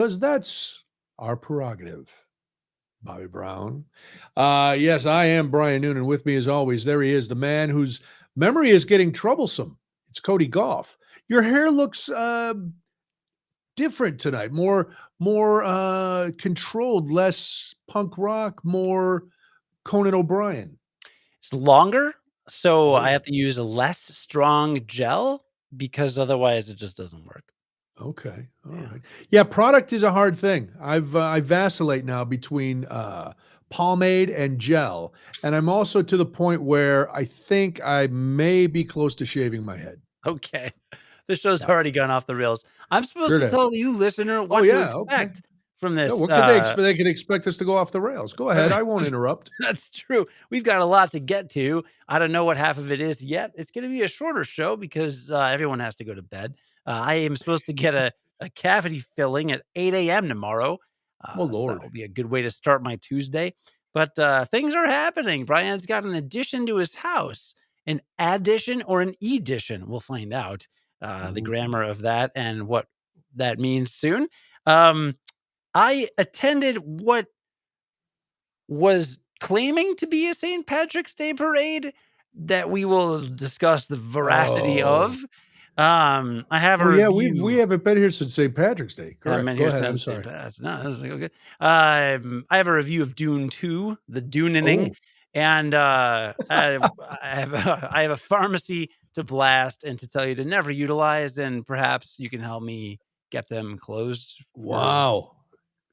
because that's our prerogative. Bobby Brown. Yes, I am Brian Noonan. With me, as always, there he is, the man whose memory is getting troublesome. It's Cody Gough. Your hair looks different tonight, more controlled, less punk rock, more Conan O'Brien. It's longer, so I Oh, have to use a less strong gel because otherwise it just doesn't work. okay. All Yeah. right. Yeah, product is a hard thing. I vacillate now between pomade and gel, and I'm also to the point where I think I may be close to shaving my head. Okay. The show's Yeah, already gone off the rails. I'm supposed sure to it is. tell you, listener, Oh what to yeah, okay. expect from Yeah, this. what could they expect? They could expect us to go off the rails. Go ahead. I won't interrupt. That's true. We've got a lot to get to. I don't know what half of it is yet. It's going to be a shorter show because everyone has to go to bed. I am supposed to get a cavity filling at 8 a.m. tomorrow. Oh So that Lord. will be a good way to start my Tuesday. But things are happening. Brian's got an addition to his house, an addition or an edition. We'll find out the Ooh. grammar of that and what that means soon. Um, I attended what was claiming to be a St. Patrick's Day parade that we will discuss the veracity Oh. of. I have a Oh yeah, we review. haven't been here since St. Patrick's Day. I'm Correct. in Go here ahead. I'm since St. sorry. Pat's. No, this is okay. I have a review of Dune 2, the Dunening, Oh. and I have a pharmacy to blast and to tell you to never utilize, and perhaps you can help me get them closed for Wow.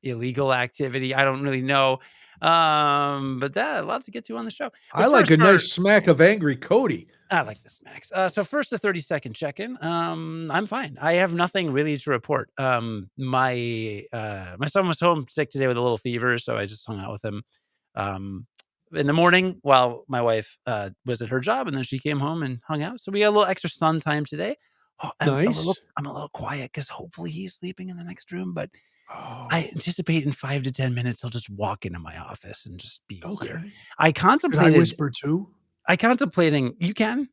illegal activity. I don't really know. But that lots to get to on the show. But I like first, a nice smack of angry Cody. I like the smacks. So first, the 30-second check-in. I'm fine. I have nothing really to report. My son was home sick today with a little fever, so I just hung out with him in the morning while my wife was at her job, and then she came home and hung out. So we got a little extra sun time today. Oh, Nice. I'm a little quiet because hopefully he's sleeping in the next room, but I Oh, anticipate in 5 to 10 minutes, he'll just walk into my office and just be here. okay. I Can I contemplated whisper too? I contemplating you can,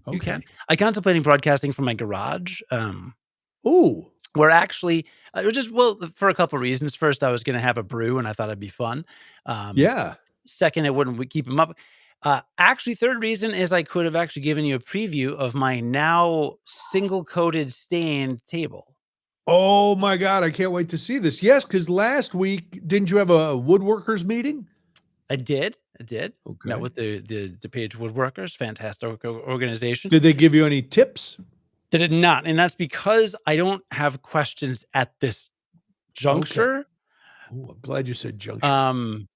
you can. Okay. I contemplating broadcasting from my garage, Ooh. where actually just well, for a couple reasons. First, I was gonna have a brew, and I thought it'd be fun. Um, Yeah. Second, it wouldn't keep him up. Actually, third reason is I could have actually given you a preview of my now single-coated stained table. Oh my God, I can't wait to see this. Yes, because last week, didn't you have a woodworkers meeting? I did. Met Okay. with the DePage Woodworkers, fantastic organization. Did they give you any tips? They did not, and that's because I don't have questions at this Okay. juncture. Ooh, I'm glad you said juncture. Um,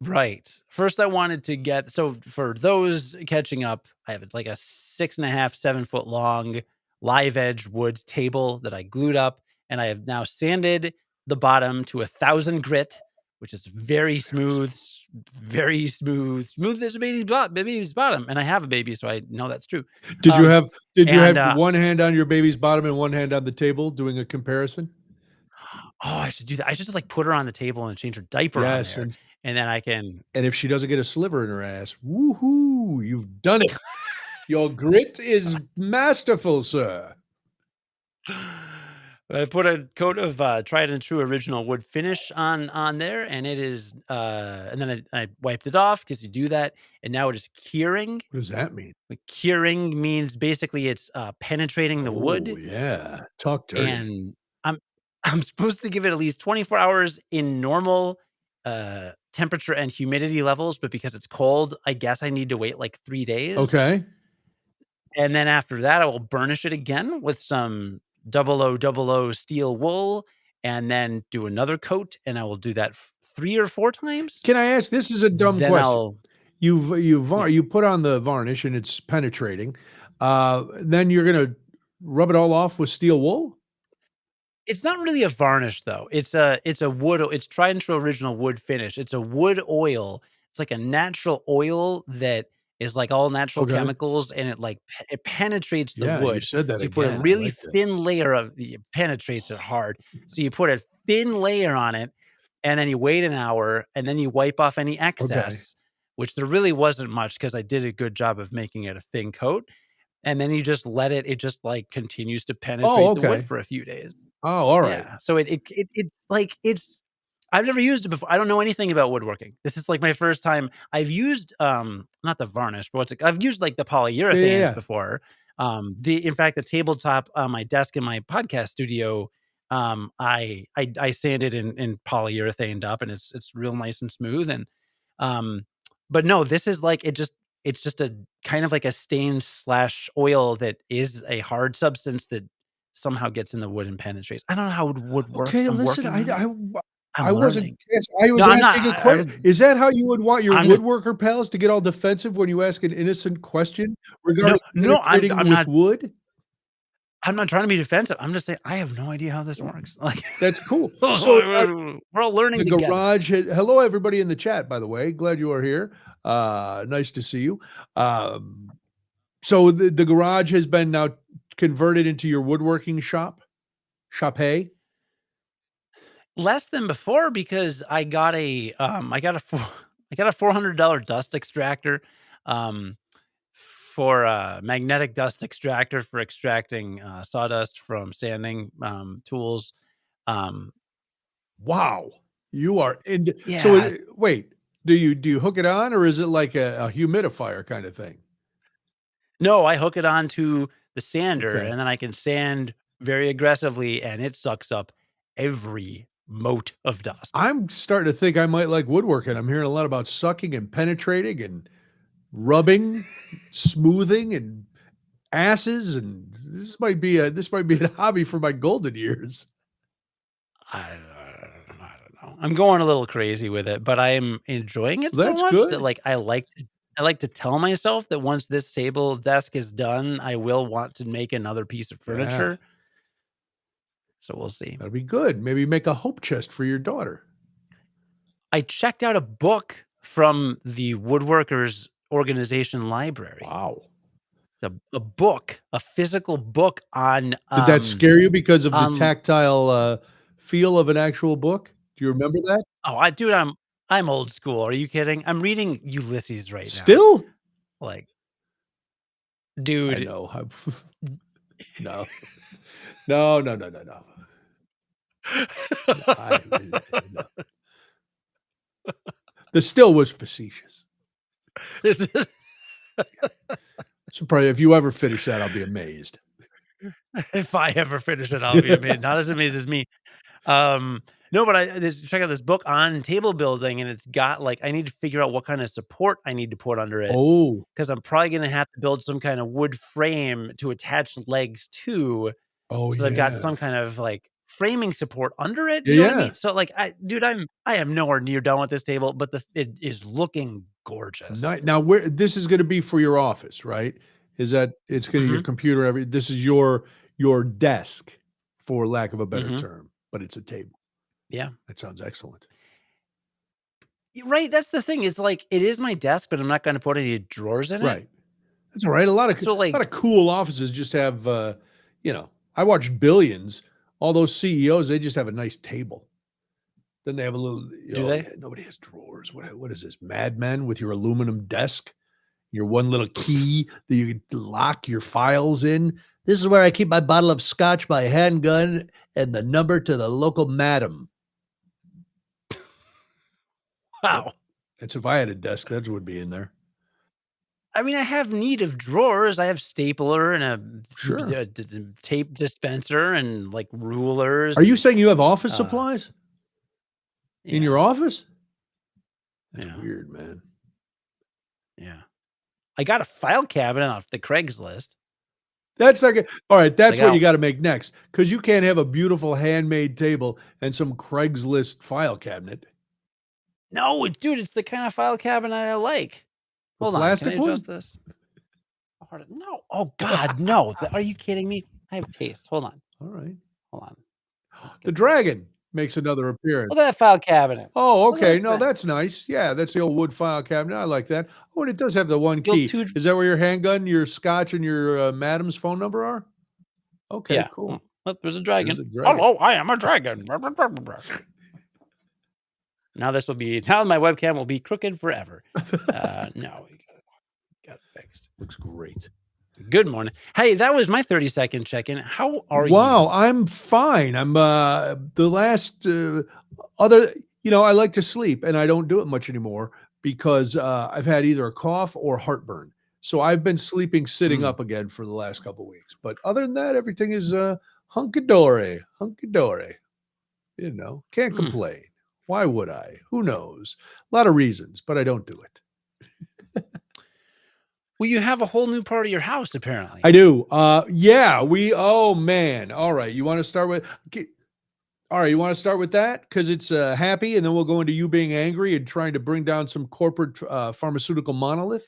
right. First, I wanted to get so for those catching up, I have like a 6.5, 7 foot long live edge wood table that I glued up, and I have now sanded the bottom to 1,000 grit, which is very Very smooth, smooth. very smooth, smooth as a baby's bottom. And I have a baby, so I know that's true. Did you Um, have did you and have one hand on your baby's bottom and one hand on the table doing a comparison? Oh, I should do that. I should just, like, put her on the table and change her diaper on Yes, there, and then I can and if she doesn't get a sliver in her ass, woohoo, you've done it. Your grit is masterful, sir. I put a coat of, tried and true original wood finish on there, and it is, and then I wiped it off because you do that, and now it is curing. What does that mean? Curing means basically it's, penetrating the Oh, wood, yeah. Talk dirty. and I'm I'm supposed to give it at least 24 hours in normal, temperature and humidity levels, but because it's cold, I guess I need to wait, like, 3 days. Okay. And then after that, I will burnish it again with some 0000 steel wool and then do another coat, and I will do that 3 or 4 times. Can I ask, this is a dumb Then question. I'll yeah. You put on the varnish and it's penetrating. Then you're gonna rub it all off with steel wool? It's not really a varnish though. It's a wood it's tried and true original wood finish. It's a wood oil. It's like a natural oil that is like all natural Okay. chemicals, and it like it penetrates the Yeah, you wood. said that So you put a again. I really like that. thin layer of it penetrates it hard. So you put a thin layer on it, and then you wait an hour, and then you wipe off any Okay. excess, which there really wasn't much because I did a good job of making it a thin coat. And then you just let it just like continues to Oh, penetrate the wood okay. for a few days. Oh, all right. Yeah. So it's like I've never used it before. I don't know anything about woodworking. This is like my first time. I've used not the varnish, but I've used like the Yeah, yeah, polyurethanes yeah. before. The in fact the tabletop on my desk in my podcast studio, I sanded and polyurethaned up, and it's real nice and smooth. And um but no, this is like it's just a kind of like a stain slash oil that is a hard substance that somehow gets in the wood and penetrates. I don't know how wood works. Okay, I'm listen, working on it. I'm I wasn't learning. I No, was I'm not. asking a question. Is that how you would want your I'm just woodworker pals to get all defensive when you ask an innocent question no, regarding no, penetrating I'm with not wood? I'm not trying to be defensive. I'm just saying I have no idea how this works. Like, That's cool. So, we're all the learning together. garage ha hello, everybody in the chat, by the way. Glad you are here. Nice to see you. Um, so the garage has been now converted into your woodworking shop? Shop-a? Less than before because I got a I got a $400 dust extractor, um, for a magnetic dust extractor for extracting, sawdust from sanding, tools. Um, Wow. You are into so yeah, wait, do you hook it on or is it like a humidifier kind of thing? no, I hook it onto the sander, Okay. and then I can sand very aggressively, and it sucks up every mote of dust. I'm starting to think I might like woodworking. I'm hearing a lot about sucking and penetrating and rubbing, smoothing and asses, and this might be a hobby for my golden years. I don't know. I'm going a little crazy with it, but I'm enjoying it so That's much that, good. like, I like to tell myself that once this table desk is done, I will want to make another piece of Yeah, furniture, so we'll see. that'll be good. Maybe make a hope chest for your daughter. I checked out a book from the Woodworkers Organization library. Wow. It's a book, a physical book Did that scare you because of the on tactile, feel of an actual book? Do you remember that? oh, I'm old school. Are you kidding? I'm reading Ulysses right now. Still? Like, I dude, know. No. No, no, no, no, no. No, no. The still was facetious. this is So probably if you ever finish that, I'll be amazed. if I ever finish it, I'll be amazed. Not as amazed as me. Um, no, but check out this book on table building, and it's got like I need to figure out what kind of support I need to put under it Oh. because I'm probably gonna have to build some kind of wood frame to attach legs to, Oh, so I've got yeah. some kind of like framing support under it. Yeah, You know what I yeah. mean? So like, I am nowhere near done with this table, but it is looking gorgeous. Now where this is gonna be for your office, right? Is that it's gonna your Hmm. computer, this is your desk, for lack of a better Hmm. term, but it's a table. Yeah. That sounds excellent. Right. That's the thing. Is like it is my desk, but I'm not going to put any drawers in it. Right. That's all right. So A lot like, of cool offices just have, I watched Billions. All those CEOs, they just have a nice table. Then they have a little, do oh they? yeah, nobody has drawers. What is this? Mad Men with your aluminum desk, your one little key that you can lock your files in. This is where I keep my bottle of scotch, my handgun, and the number to the local madam. Yep. Wow. That's if I had a desk, that would be in there. I mean, I have need of drawers. I have stapler and a Sure. tape dispenser and like rulers Are you and saying you have office uh, supplies in yeah, your office? That's yeah, weird, man. yeah. I got a file cabinet off the Craigslist. That's like all right, So I that's what got you gotta make next, because you can't have a beautiful handmade table and some Craigslist file cabinet. no, dude, it's the kind of file cabinet I like. A Hold on, can I plastic adjust one? this? No. Oh God, no. Are you kidding me? I have taste. All right. Hold on. Let's The get this. dragon makes another appearance. Look at that file cabinet. Oh, Look at okay. this No, thing. that's nice. Yeah, that's the old wood file cabinet. I like that. Oh, and it does have the one Feel key. too. Is that where your handgun, your scotch, and your, madam's phone number are? Okay, Yeah. cool. Look, there's a There's dragon. a dragon. Hello, I am a dragon. Now my webcam will be crooked forever. No, we got it fixed. Looks great. Good morning. Hey, that was my 30-second check-in. How are Wow, you? I'm fine. I'm the last other, I like to sleep and I don't do it much anymore because I've had either a cough or heartburn. So I've been sleeping sitting Mm, up again for the last couple weeks. But other than that, everything is hunky-dory, hunky-dory. Can't mm. complain. Why would I? Who knows? A lot of reasons, but I don't do it. Well, you have a whole new part of your house I apparently. do. Yeah, oh man. All right. You want to start with all right, you want to start with that because it's happy, and then we'll go into you being angry and trying to bring down some corporate pharmaceutical monolith.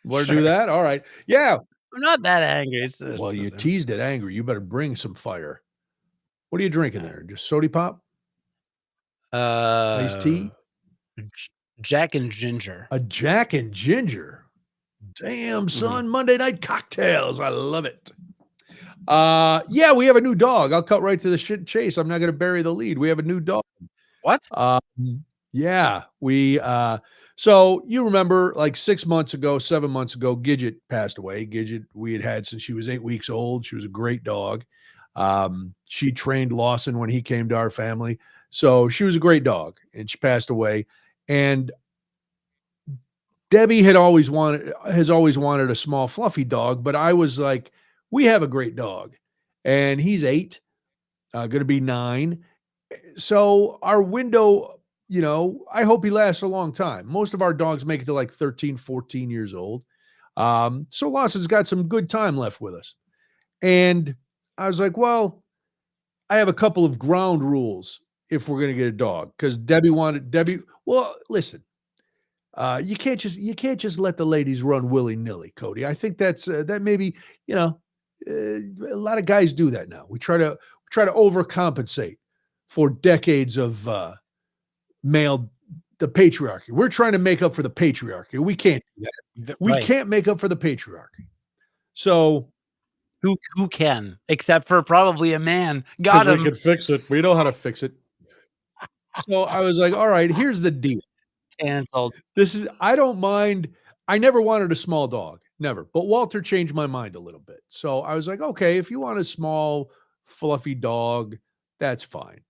Want to do Sure. that? All right. Yeah. I'm not that angry. It's Well, you just teased it angry. You better bring some fire. What are you drinking there? Just sody pop, iced uh, tea, J Jack and Ginger. a Jack and Ginger. Damn, Mhm. son, Monday night cocktails. I love it. Yeah, we have a new dog. I'll cut right to the shit chase. I'm not going to bury the lead. We have a new dog. What? Yeah, so you remember like 6 months ago, 7 months ago, Gidget passed away. Gidget we had since she was 8 weeks old. She was a great dog. She trained Lawson when he came to our family. So she was a great dog and she passed away. And Debbie has always wanted a small fluffy dog, but I was like, we have a great dog. And he's 8, going to be 9. So our window, I hope he lasts a long time. Most of our dogs make it to like 13, 14 years old. So Lawson's got some good time left with us. And I was like, well, I have a couple of ground rules if we're going to get a dog because Debbie. Well, listen, you can't just let the ladies run willy nilly, Cody. I think that maybe you know a lot of guys do that now. We try to overcompensate for decades of male the patriarchy. We're trying to make up for the patriarchy. We can't do that. We Right. can't make up for the patriarchy. So Who can? Except for probably a man. because Got we him. can fix it, we know how to fix it. So I was like, all right, here's the deal. Canceled. I don't mind. I never wanted a small dog, never. But Walter changed my mind a little bit. So I was like, okay, if you want a small, fluffy dog, that's fine.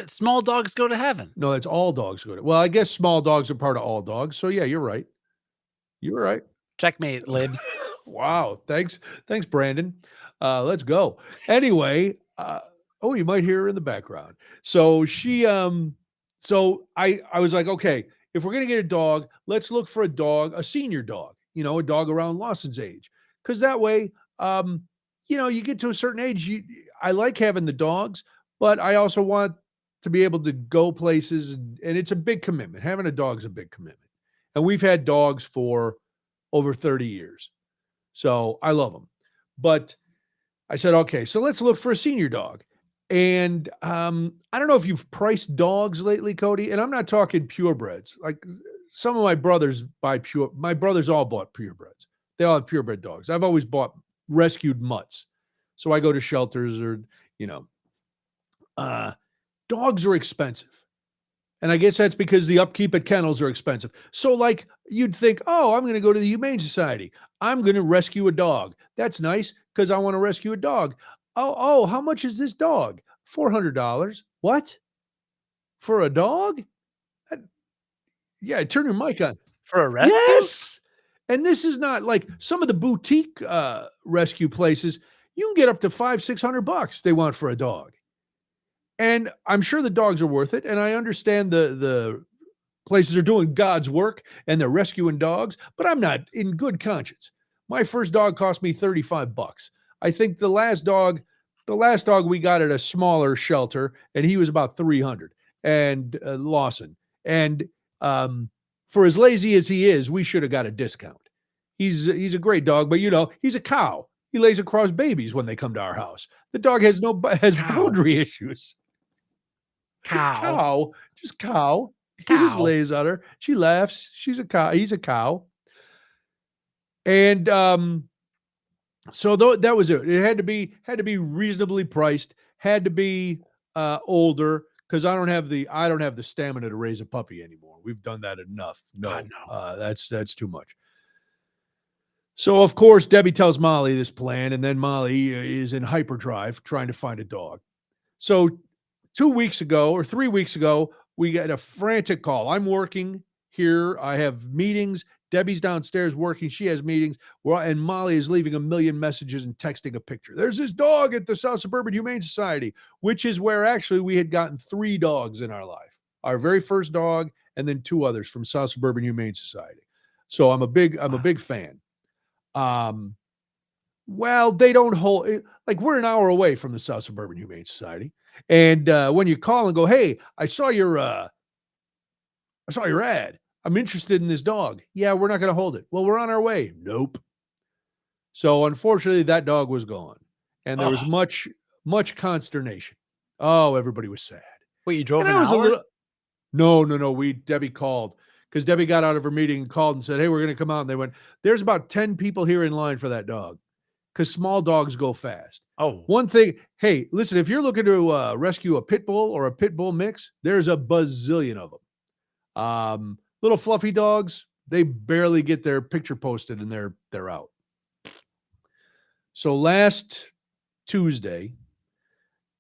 Small dogs go to heaven. No, it's all dogs go to. Well, I guess small dogs are part of all dogs. So yeah, you're right. You're right. Checkmate, libs. Wow. Thanks, Brandon. Let's go. Anyway, oh, you might hear her in the background. So I was like, okay, if we're gonna get a dog, let's look for a senior dog, a dog around Lawson's age. Because that way, you get to a certain age, I like having the dogs, but I also want to be able to go places and it's a big commitment. Having a dog is a big commitment. And we've had dogs for over 30 years. So I love them. But I said, okay, so let's look for a senior dog. And I don't know if you've priced dogs lately, Cody. And I'm not talking purebreds. Like some of my brothers all bought purebreds. They all have purebred dogs. I've always bought rescued mutts. So I go to shelters or, you know, uh, dogs are expensive. And I guess that's because the upkeep at kennels are expensive. So, like, you'd think, oh, I'm going to go to the Humane Society. I'm going to rescue a dog. That's nice because I want to rescue a dog. Oh, how much is this dog? $400. What? For a dog? That- yeah, turn your mic on. For a rescue? Yes. And this is not like some of the boutique rescue places. You can get up to 500-600 bucks they want for a dog. And I'm sure the dogs are worth it. And I understand the places are doing God's work and they're rescuing dogs, but I'm not in good conscience. My first dog cost me 35 bucks. I think the last dog we got at a smaller shelter and he was about 300 and Lawson. And for as lazy as he is, we should have got a discount. He's a great dog, but he's a cow. He lays across babies when they come to our house. The dog has Cow. boundary issues. Cow. Cow, just cow. He just Cow. lays on her. She laughs. She's a cow. He's a cow. And so that was it. It had to be reasonably priced. Had to be older because I don't have the stamina to raise a puppy anymore. We've done that enough. God, No, no. that's too much. So, of course, Debbie tells Molly this plan, and then Molly is in hyperdrive trying to find a dog. So, 2 weeks ago or 3 weeks ago, we get a frantic call. I'm working here. I have meetings. Debbie's downstairs working. She has meetings. And Molly is leaving a million messages and texting a picture. There's this dog at the South Suburban Humane Society, which is where actually we had gotten 3 dogs in our life. Our very first dog, and then 2 others from South Suburban Humane Society. So I'm a Wow. big fan. Um, well, they don't hold like we're an hour away from the South Suburban Humane Society. And when you call and go, "Hey, I saw your ad. I'm interested in this dog." "Yeah, we're not going to hold it." "Well, we're on our way." "Nope." So unfortunately, that dog was gone, and there was Oh, much consternation. Oh, everybody was sad, wait, you drove and an I was a hour? little. No, no, no. We Debbie called because Debbie got out of her meeting and called and said, "Hey, we're going to come out." And they went, "There's about 10 people here in line for that dog." Because small dogs go fast. Oh, One thing, hey, listen, if you're looking to rescue a pit bull or a pit bull mix, there's a bazillion of them. Little fluffy dogs, they barely get their picture posted and they're out. So last Tuesday,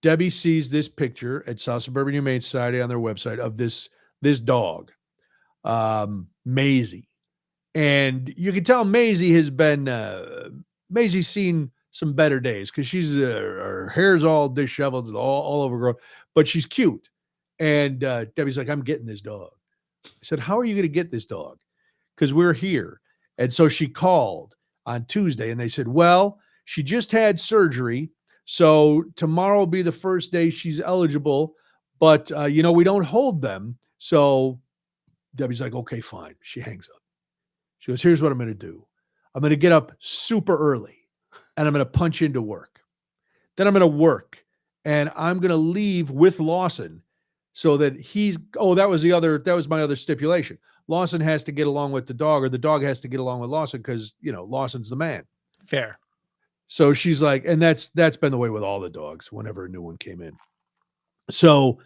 Debbie sees this picture at South Suburban Humane Society on their website of this dog, Maisie. And you can tell Maisie's seen some better days because her hair's all disheveled, all overgrown, but she's cute. And Debbie's like, "I'm getting this dog." I said, "How are you going to get this dog?" Because we're here. And so she called on Tuesday and they said, "Well, she just had surgery. So tomorrow will be the first day she's eligible. But, we don't hold them." So Debbie's like, "Okay, fine." She hangs up. She goes, "Here's what I'm going to do. I'm going to get up super early and I'm going to punch into work. Then I'm going to work and I'm going to leave with Lawson so that that was my other stipulation. Lawson has to get along with the dog or the dog has to get along with Lawson because, Lawson's the man." fair. So she's like, and that's been the way with all the dogs whenever a new one came in. So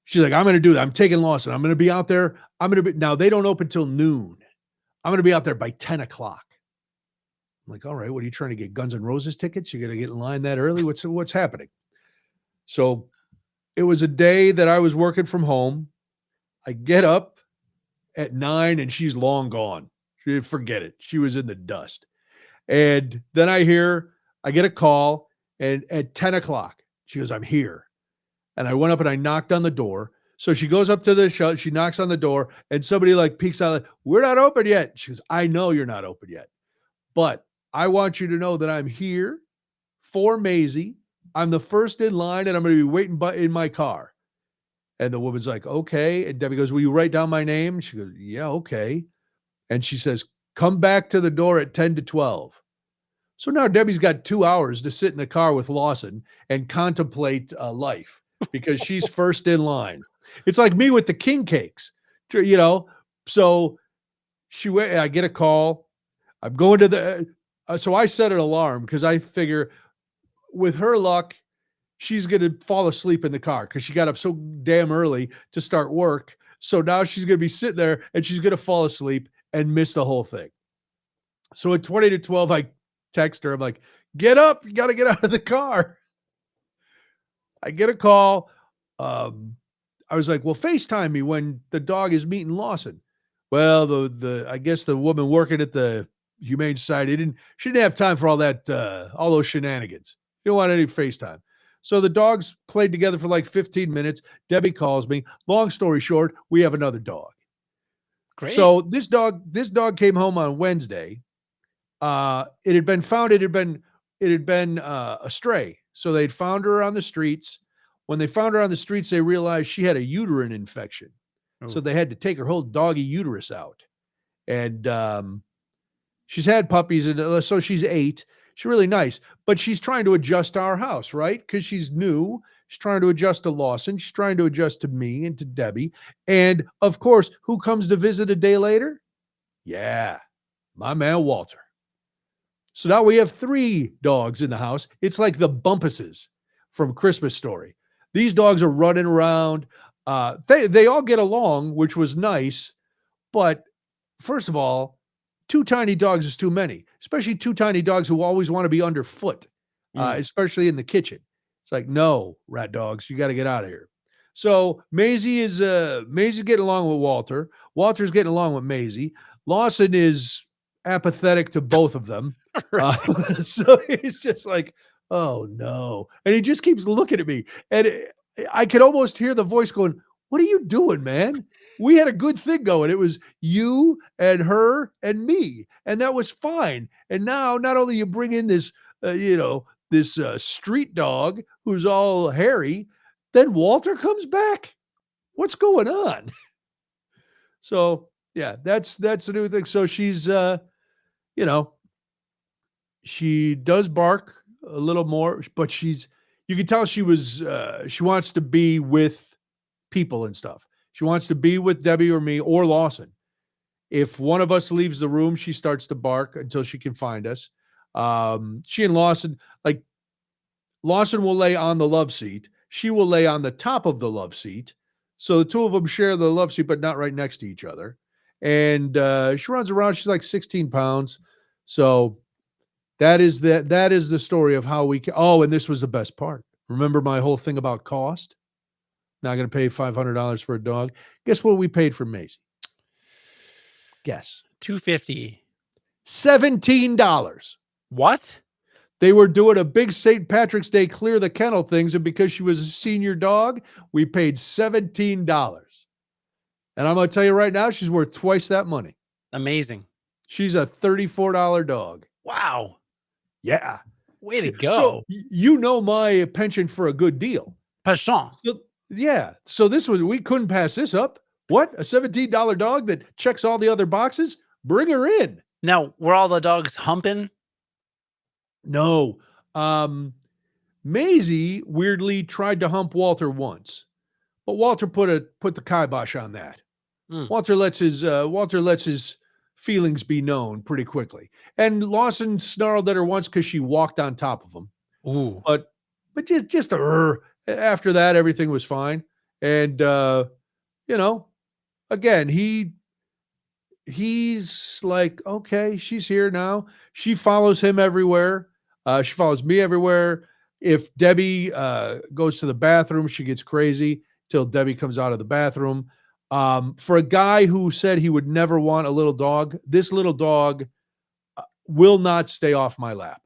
she's like, "I'm going to do that. I'm taking Lawson. I'm going to be out there. Now they don't open till noon. I'm going to be out there by 10 o'clock. I'm like, "All right, what are you trying to get? Guns N' Roses tickets? You're going to get in line that early? What's happening?" So it was a day that I was working from home. I get up at 9 and she's long gone. Forget it. She was in the dust. And then I get a call, and at 10 o'clock, she goes, "I'm here." And I went up and I knocked on the door. So she goes up to the show, she knocks on the door, and somebody like peeks out, like, "We're not open yet." She goes, "I know you're not open yet, but I want you to know that I'm here for Maisie. I'm the first in line, and I'm going to be waiting in my car." And the woman's like, "Okay." And Debbie goes, "Will you write down my name?" She goes, "Yeah, okay." And she says, "Come back to the door at 10 to 12. So now Debbie's got 2 hours to sit in the car with Lawson and contemplate life because she's first in line. It's like me with the king cakes, you know. So I get a call. I'm going to so I set an alarm because I figure with her luck, she's going to fall asleep in the car because she got up so damn early to start work. So now she's going to be sitting there and she's going to fall asleep and miss the whole thing. So at 20 to 12, I text her. I'm like, "Get up. You got to get out of the car." I get a call. Um, I was like, "Well, FaceTime me when the dog is meeting Lawson." Well, I guess the woman working at the Humane Society she didn't have time for all those shenanigans. She didn't want any FaceTime. So the dogs played together for like 15 minutes. Debbie calls me. Long story short, we have another dog. Great. So this dog came home on Wednesday. It had been found. It had been a stray. So they'd found her on the streets. When they found her on the streets, they realized she had a uterine infection. So Oh, they had to take her whole doggy uterus out. And she's had puppies, and so she's 8. She's really nice, but she's trying to adjust to our house, right? Because she's new. She's trying to adjust to Lawson. She's trying to adjust to me and to Debbie. And of course, who comes to visit a day later? Yeah, my man Walter. So now we have 3 dogs in the house. It's like the Bumpuses from Christmas Story. These dogs are running around. They all get along, which was nice. But first of all, 2 tiny dogs is too many. especially two tiny dogs who always want to be underfoot, Mm. especially in the kitchen. It's like, no, rat dogs, you got to get out of here. So Maisie's getting along with Walter. Walter's getting along with Maisie. Lawson is apathetic to both of them. Right. So he's just like, oh no. And he just keeps looking at me. And I could almost hear the voice going, what are you doing, man? We had a good thing going. It was you and her and me, and that was fine. And now, not only you bring in this, this street dog who's all hairy, then Walter comes back. What's going on? So yeah, that's the new thing. So she's, you know, she does bark a little more, but you can tell she wants to be with people and stuff. She wants to be with Debbie or me or Lawson. If one of us leaves the room, she starts to bark until she can find us. She and Lawson, like Lawson will lay on the love seat. She will lay on the top of the love seat. So the two of them share the love seat, but not right next to each other. And she runs around. She's like 16 pounds. So that is the story of how we. Oh, and this was the best part. Remember my whole thing about cost? Not going to pay $500 for a dog. Guess what we paid for Maisie? Guess. $250. $17. What? They were doing a big St. Patrick's Day clear the kennel things, and because she was a senior dog, we paid $17. And I'm going to tell you right now, she's worth twice that money. Amazing. She's a $34 dog. Wow. Yeah. Way to go. So you know my penchant for a good deal. Passion. So, yeah. So we couldn't pass this up. What? A $17 dog that checks all the other boxes? Bring her in. Now, were all the dogs humping? No. Maisie weirdly tried to hump Walter once, but Walter put the kibosh on that. Mm. Walter lets his feelings be known pretty quickly. And Lawson snarled at her once because she walked on top of him. Ooh. But just after that, everything was fine. And again, he's like, okay, she's here now. She follows him everywhere. She follows me everywhere. If Debbie goes to the bathroom, she gets crazy till Debbie comes out of the bathroom. For a guy who said he would never want a little dog, this little dog will not stay off my lap.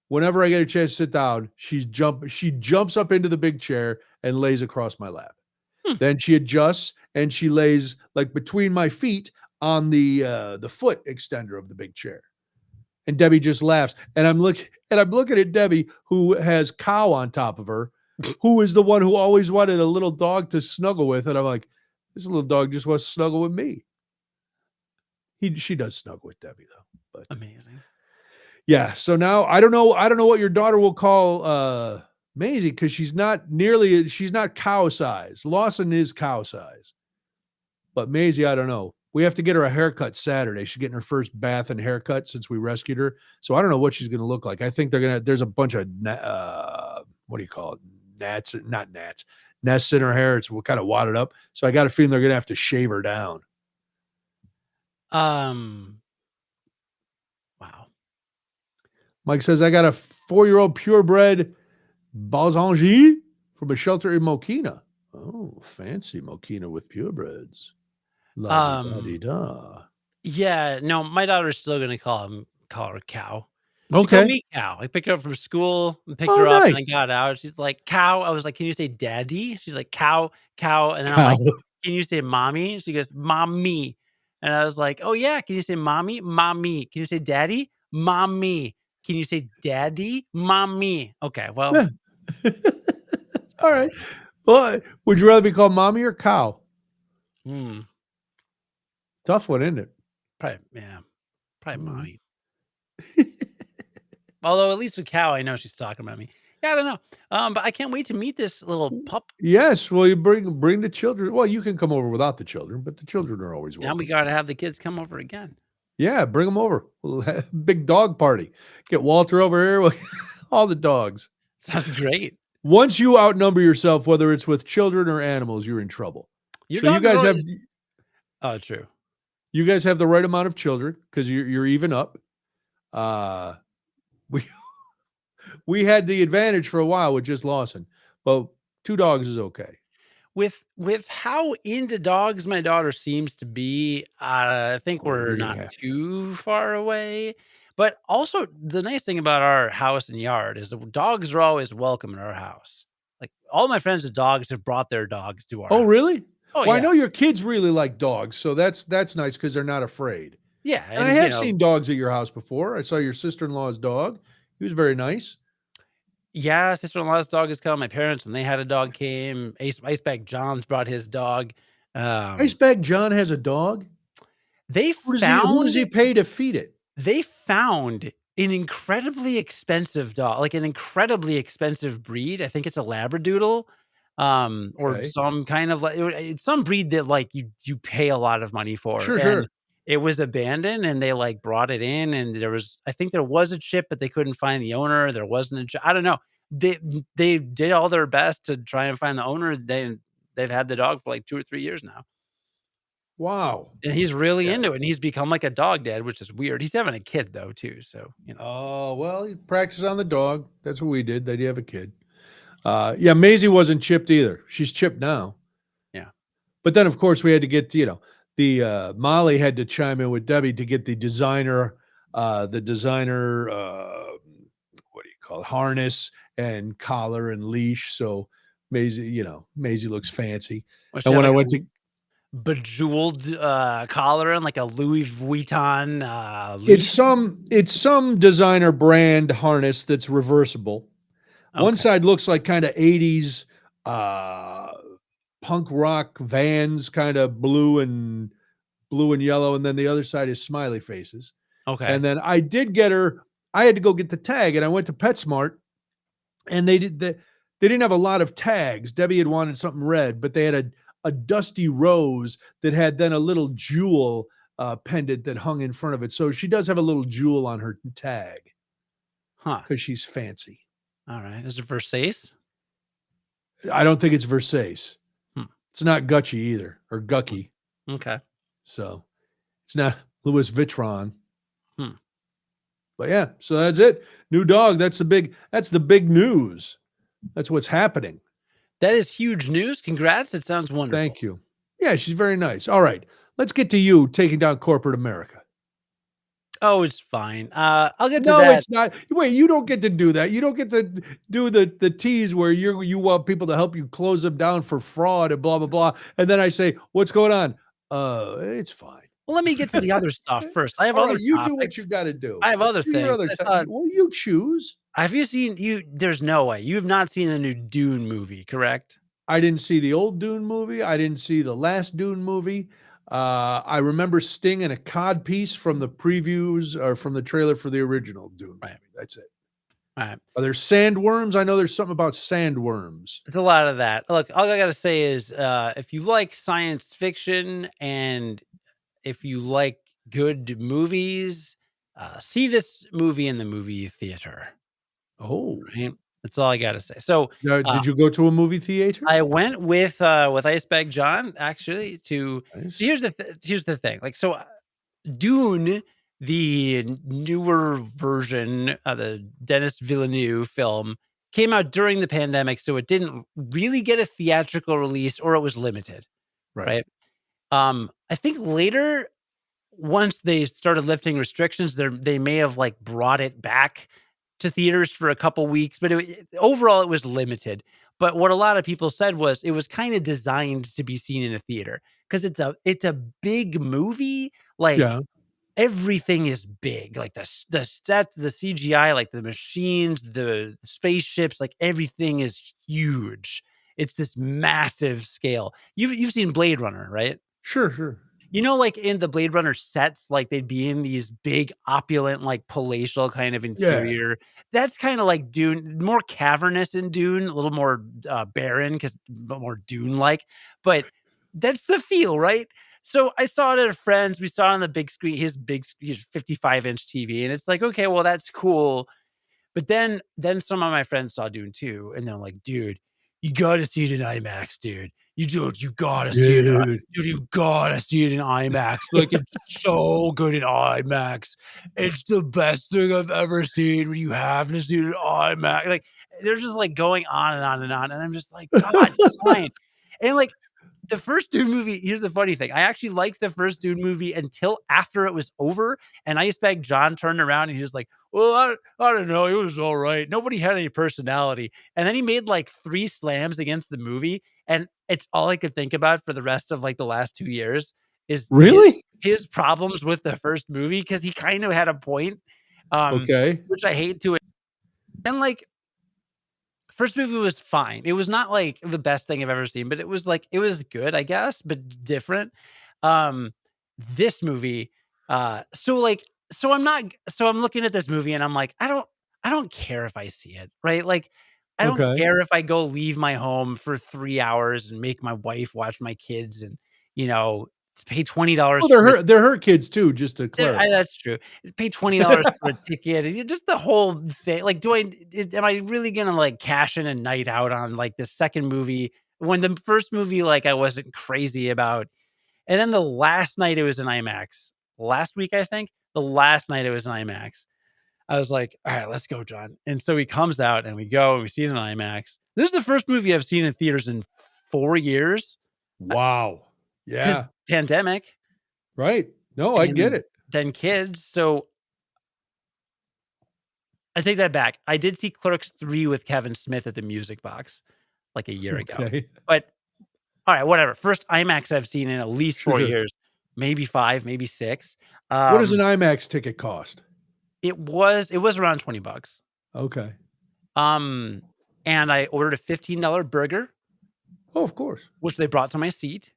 Whenever I get a chance to sit down, she jumps up into the big chair and lays across my lap. Then she adjusts and she lays like between my feet on the foot extender of the big chair. And Debbie just laughs. And I'm looking at Debbie, who has Cow on top of her, who is the one who always wanted a little dog to snuggle with. And I'm like, this little dog just wants to snuggle with me. She does snuggle with Debbie though. But amazing. Yeah. So now I don't know what your daughter will call Maisie, because she's not cow size. Lawson is cow size. But Maisie, I don't know. We have to get her a haircut Saturday. She's getting her first bath and haircut since we rescued her. So I don't know what she's going to look like. I think there's a bunch of, what do you call it? Nests in her hair. It's kind of wadded up. So I got a feeling they're going to have to shave her down. Wow. Mike says, I got a 4-year-old purebred Balsangi from a shelter in Mokina. Oh, fancy Mokina with purebreds. La-di-da-di-da. Yeah, no, my daughter's still going to call her Cow. She Okay. called me Cow. I picked her up from school and picked her up nice. and I got out. She's like, Cow. I was like, can you say daddy? She's like, Cow. And then I'm like, can you say mommy? She goes, mommy. And I was like, oh yeah. Can you say mommy? Mommy. Can you say daddy? Mommy. Can you say daddy? Mommy. Okay, well. Yeah. All right. Well, would you rather be called mommy or Cow? Tough one, isn't it? Probably mommy. Although at least with Cow, I know she's talking about me. Yeah, I don't know. But I can't wait to meet this little pup. Yes. Well, you bring the children. Well, you can come over without the children, but the children are always welcome. Now we got to have the kids come over again. Yeah, bring them over. We'll have a big dog party. Get Walter over here. All the dogs. Sounds great. Once you outnumber yourself, whether it's with children or animals, you're in trouble. You guys have. Oh, true. You guys have the right amount of children because you're even up. Uh, we we had the advantage for a while with just Lawson, but 2 dogs is okay. With how into dogs my daughter seems to be, I think Oh, we're you're gonna not have too far away. But also, the nice thing about our house and yard is the dogs are always welcome in our house. Like, all my friends with dogs have brought their dogs to our Oh, house. really? Oh, Well, I yeah. know your kids really like dogs, so that's nice because 'cause they're not afraid. Yeah, And I and, have seen dogs at your house before. I saw your sister-in-law's dog. He was very nice. yeah, sister-in-law's dog has come. My parents, when they had a dog, came. Icebag John's brought his dog. Um, Icebag John has a dog? they Who does he found pay to feed it? They found an incredibly expensive dog, like an incredibly expensive breed. I think it's a Labradoodle, or Okay. some kind of like it's some breed that like you pay a lot of money for. Sure, And sure. it was abandoned and they like brought it in and I think there was a chip, but they couldn't find the owner. There wasn't a chip. I don't know. They they did all their best to try and find the owner. They've had the dog for like 2 or 3 years now. Wow. And he's really Yeah. into it, and he's become like a dog dad, which is weird. He's having a kid though too, so, Oh, well, you practice on the dog. That's what we did. They have a kid. Yeah, Maisie wasn't chipped either. She's chipped now. yeah. But then, of course, we had to get, the Molly had to chime in with Debbie to get the designer, what do you call it, harness and collar and leash. So Maisie looks fancy. Well, she And had when I like went a to, bejeweled, collar and like a Louis Vuitton, it's leash? some designer brand harness that's reversible. One Okay, side looks like kind of 80s uh, punk rock Vans, kind of blue and yellow, and then the other side is smiley faces. And okay. then I did get her. I had to go get the tag, and I went to PetSmart, and they didn't have a lot of tags. Debbie had wanted something red, but they had a dusty rose that had then a little jewel pendant that hung in front of it. So she does have a little jewel on her tag Huh, because she's fancy. alright. Is it Versace? I don't think it's Versace. Hmm, It's not Gucci either, or Gucky. okay. So it's not Louis Vuitton. Hmm. But yeah, so that's it. New dog. That's the big news. That's what's happening. That is huge news. Congrats, it sounds wonderful. Thank you. Yeah, she's very nice. All right. Let's get to you taking down corporate America. Oh, it's fine. I'll get to No, that. it's not. Wait, you don't get to do that. You don't get to do the tease where you want people to help you close them down for fraud and blah blah blah. And then I say, "What's going on?" It's fine. Well, let me get to the other stuff first. I have All right, other you do what you topics. got to do. I have other Do your things. other I time. saw Well, you choose. Have you seen there's no way. You have not seen the new Dune movie, correct? I didn't see the old Dune movie. I didn't see the last Dune movie. I remember Sting in a cod piece from the previews or from the trailer for the original Dune Right. movie. That's it. Alright. Are there sandworms? I know there's something about sandworms. It's a lot of that. Look, all I gotta say is, if you like science fiction and if you like good movies, see this movie in the movie theater, Oh, right? That's all I gotta say. So, now, uh, did you go to a movie theater? I went with Icebag John actually to so Nice. here's the thing, like, so, Dune, the newer version of the Denis Villeneuve film, came out during the pandemic, so it didn't really get a theatrical release or it was limited, Right. right? I think later, once they started lifting restrictions, they may have, like, brought it back to theaters for a couple weeks, but overall, it was limited. But what a lot of people said was it was kinda designed to be seen in a theater because it's a big movie, like, Yeah. everything is big, like the sets, the CGI, like the machines, the spaceships, like everything is huge. It's this massive scale. You've seen Blade Runner, right? Sure, sure. Like in the Blade Runner sets, like they'd be in these big, opulent, like palatial kind of Yeah. interior. That's kind of like Dune, more cavernous in Dune, a little more barren because more Dune like. But that's the feel, right? So I saw it at a friend's. We saw it on the big screen, his 55-inch TV, and it's like, okay, well, that's cool. But then some of my friends saw Dune too, and they're like, dude, you got to see it in IMAX, dude. You gotta see it. Dude. Dude, you gotta see it in IMAX. Like, it's so good in IMAX. It's the best thing I've ever seen. You have to see it in IMAX. Like, they're just like going on and on and on. And I'm just like, God, fine. And like the first Dune movie, here's the funny thing. I actually liked the first Dune movie until after it was over. And Icebag John turned around and he was like, well, I don't know. It was all right. Nobody had any personality. And then he made like 3 slams against the movie. And it's all I could think about for the rest of like the last 2 years is Really? his problems with the first movie because he kind of had a point, Okay. which I hate to. And like first movie was fine. It was not like the best thing I've ever seen, but it was like it was good, I guess, but different. Um, this movie, so I'm not so I'm looking at this movie and I'm like, I don't care if I see it, right? Like, I don't Okay. care if I go leave my home for 3 hours and make my wife watch my kids and, you know, pay $20 Well, for it. they're her kids too, just to clarify. That's true. Pay $20 for a ticket, just the whole thing. Like, am I really gonna, like, cash in a night out on, like, the second movie when the first movie, like, I wasn't crazy about, and then the last night it was in IMAX. Last week, I think, the last night it was in IMAX. I was like, "Alright, let's go, John." And so he comes out and we go and we see it in IMAX. This is the first movie I've seen in theaters in 4 years, Wow. 'cause Yeah. pandemic Right. No, I get and it. then kids, so I take that back. I did see Clerks 3 with Kevin Smith at the Music Box, like, a year ago. Okay. But, alright, whatever. First IMAX I've seen in at least 4 Sure. years, maybe 5, maybe 6. What does Um, an IMAX ticket cost? it was around 20 bucks. Okay. Um, and I ordered a $15 burger, Oh, of course. which they brought to my seat.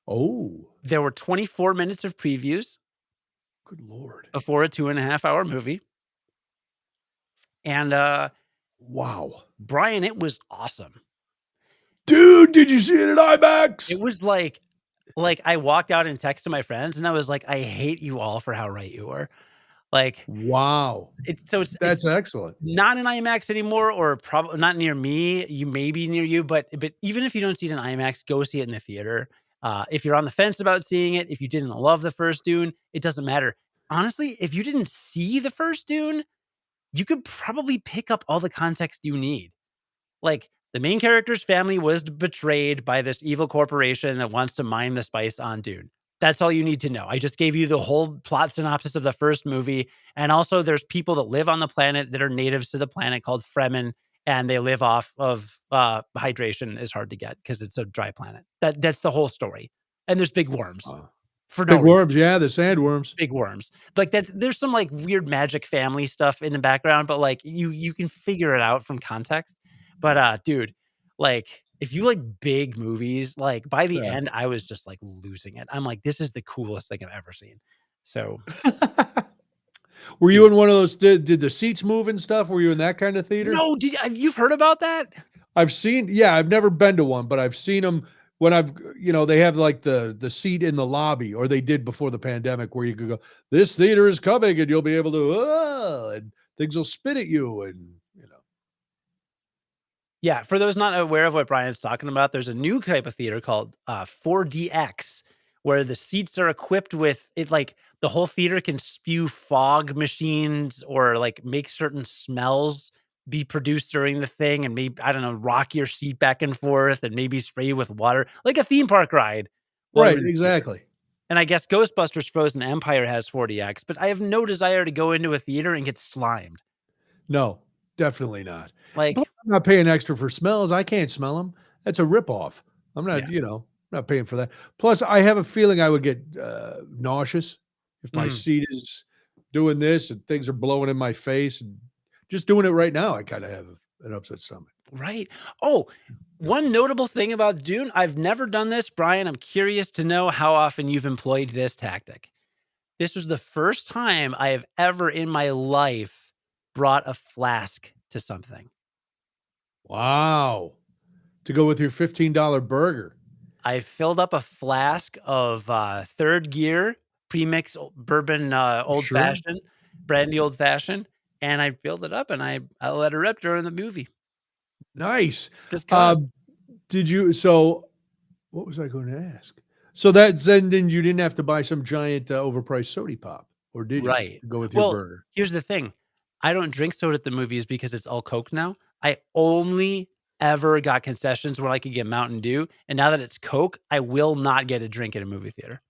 Oh, There were 24 minutes of previews good lord. before a 2.5-hour movie. And, Wow. Brian, it was awesome. Dude, did you see it at It IMAX? was I walked out and texted my friends, and I was like, "I hate you all for how right you were." Like, Wow. it's That's excellent. not in IMAX anymore or probably not near me. You may be near you, but even if you don't see it in IMAX, go see it in the theater. If you're on the fence about seeing it, if you didn't love the first Dune, it doesn't matter. Honestly, if you didn't see the first Dune, you could probably pick up all the context you need. Like, the main character's family was betrayed by this evil corporation that wants to mine the spice on Dune. That's all you need to know. I just gave you the whole plot synopsis of the first movie. And also, there's people that live on the planet that are natives to the planet called Fremen, and they live off of hydration is hard to get because it's a dry planet. That's the whole story. And there's big worms Wow. for no Big reason. worms, yeah, the sandworms. Big worms. Like that there's some, like, weird magic family stuff in the background, but, like, you can figure it out from context. But, dude, like, if you like big movies, like, by the Yeah. end, I was just, like, losing it. I'm like, "This is the coolest thing I've ever seen." So, Were you dude. in one of those did the seats move and stuff? Were you in that kind of theater? No, did you've heard about that? I've never been to one, but I've seen them when they have like the seat in the lobby, or they did before the pandemic where you could go, this theater is coming and you'll be able to, and things will spit at you. And. Yeah, for those not aware of what Brian's talking about, there's a new type of theater called 4DX, where the seats are equipped with it. Like the whole theater can spew fog machines or like make certain smells be produced during the thing, and maybe I don't know, rock your seat back and forth, and maybe spray you with water, like a theme park ride while you're Right, in the theater. exactly. And I guess Ghostbusters Frozen Empire has 4DX, but I have no desire to go into a theater and get slimed. No, definitely not. Plus, Like, I'm not paying extra for smells. I can't smell them. That's a ripoff. I'm not, yeah. you know, not paying for that. Plus, I have a feeling I would get nauseous if my Mm. seat is doing this and things are blowing in my face. And just doing it right now, I kind of have an upset stomach. Right. Oh, one notable thing about Dune, I've never done this, Brian. I'm curious to know how often you've employed this tactic. This was the first time I have ever in my life brought a flask to something. Wow. To go with your $15 burger. I filled up a flask of third gear premix bourbon old Sure. fashioned, brandy old fashioned, and I filled it up and I let it rip during the movie. Nice. Just cause. Um, did you, so What was I going to ask? So that's then you didn't have to buy some giant overpriced soda pop, or did you Right. go with your Well, burger? here's the thing. I don't drink soda at the movies because it's all Coke now. I only ever got concessions where I could get Mountain Dew, and now that it's Coke, I will not get a drink at a movie theater.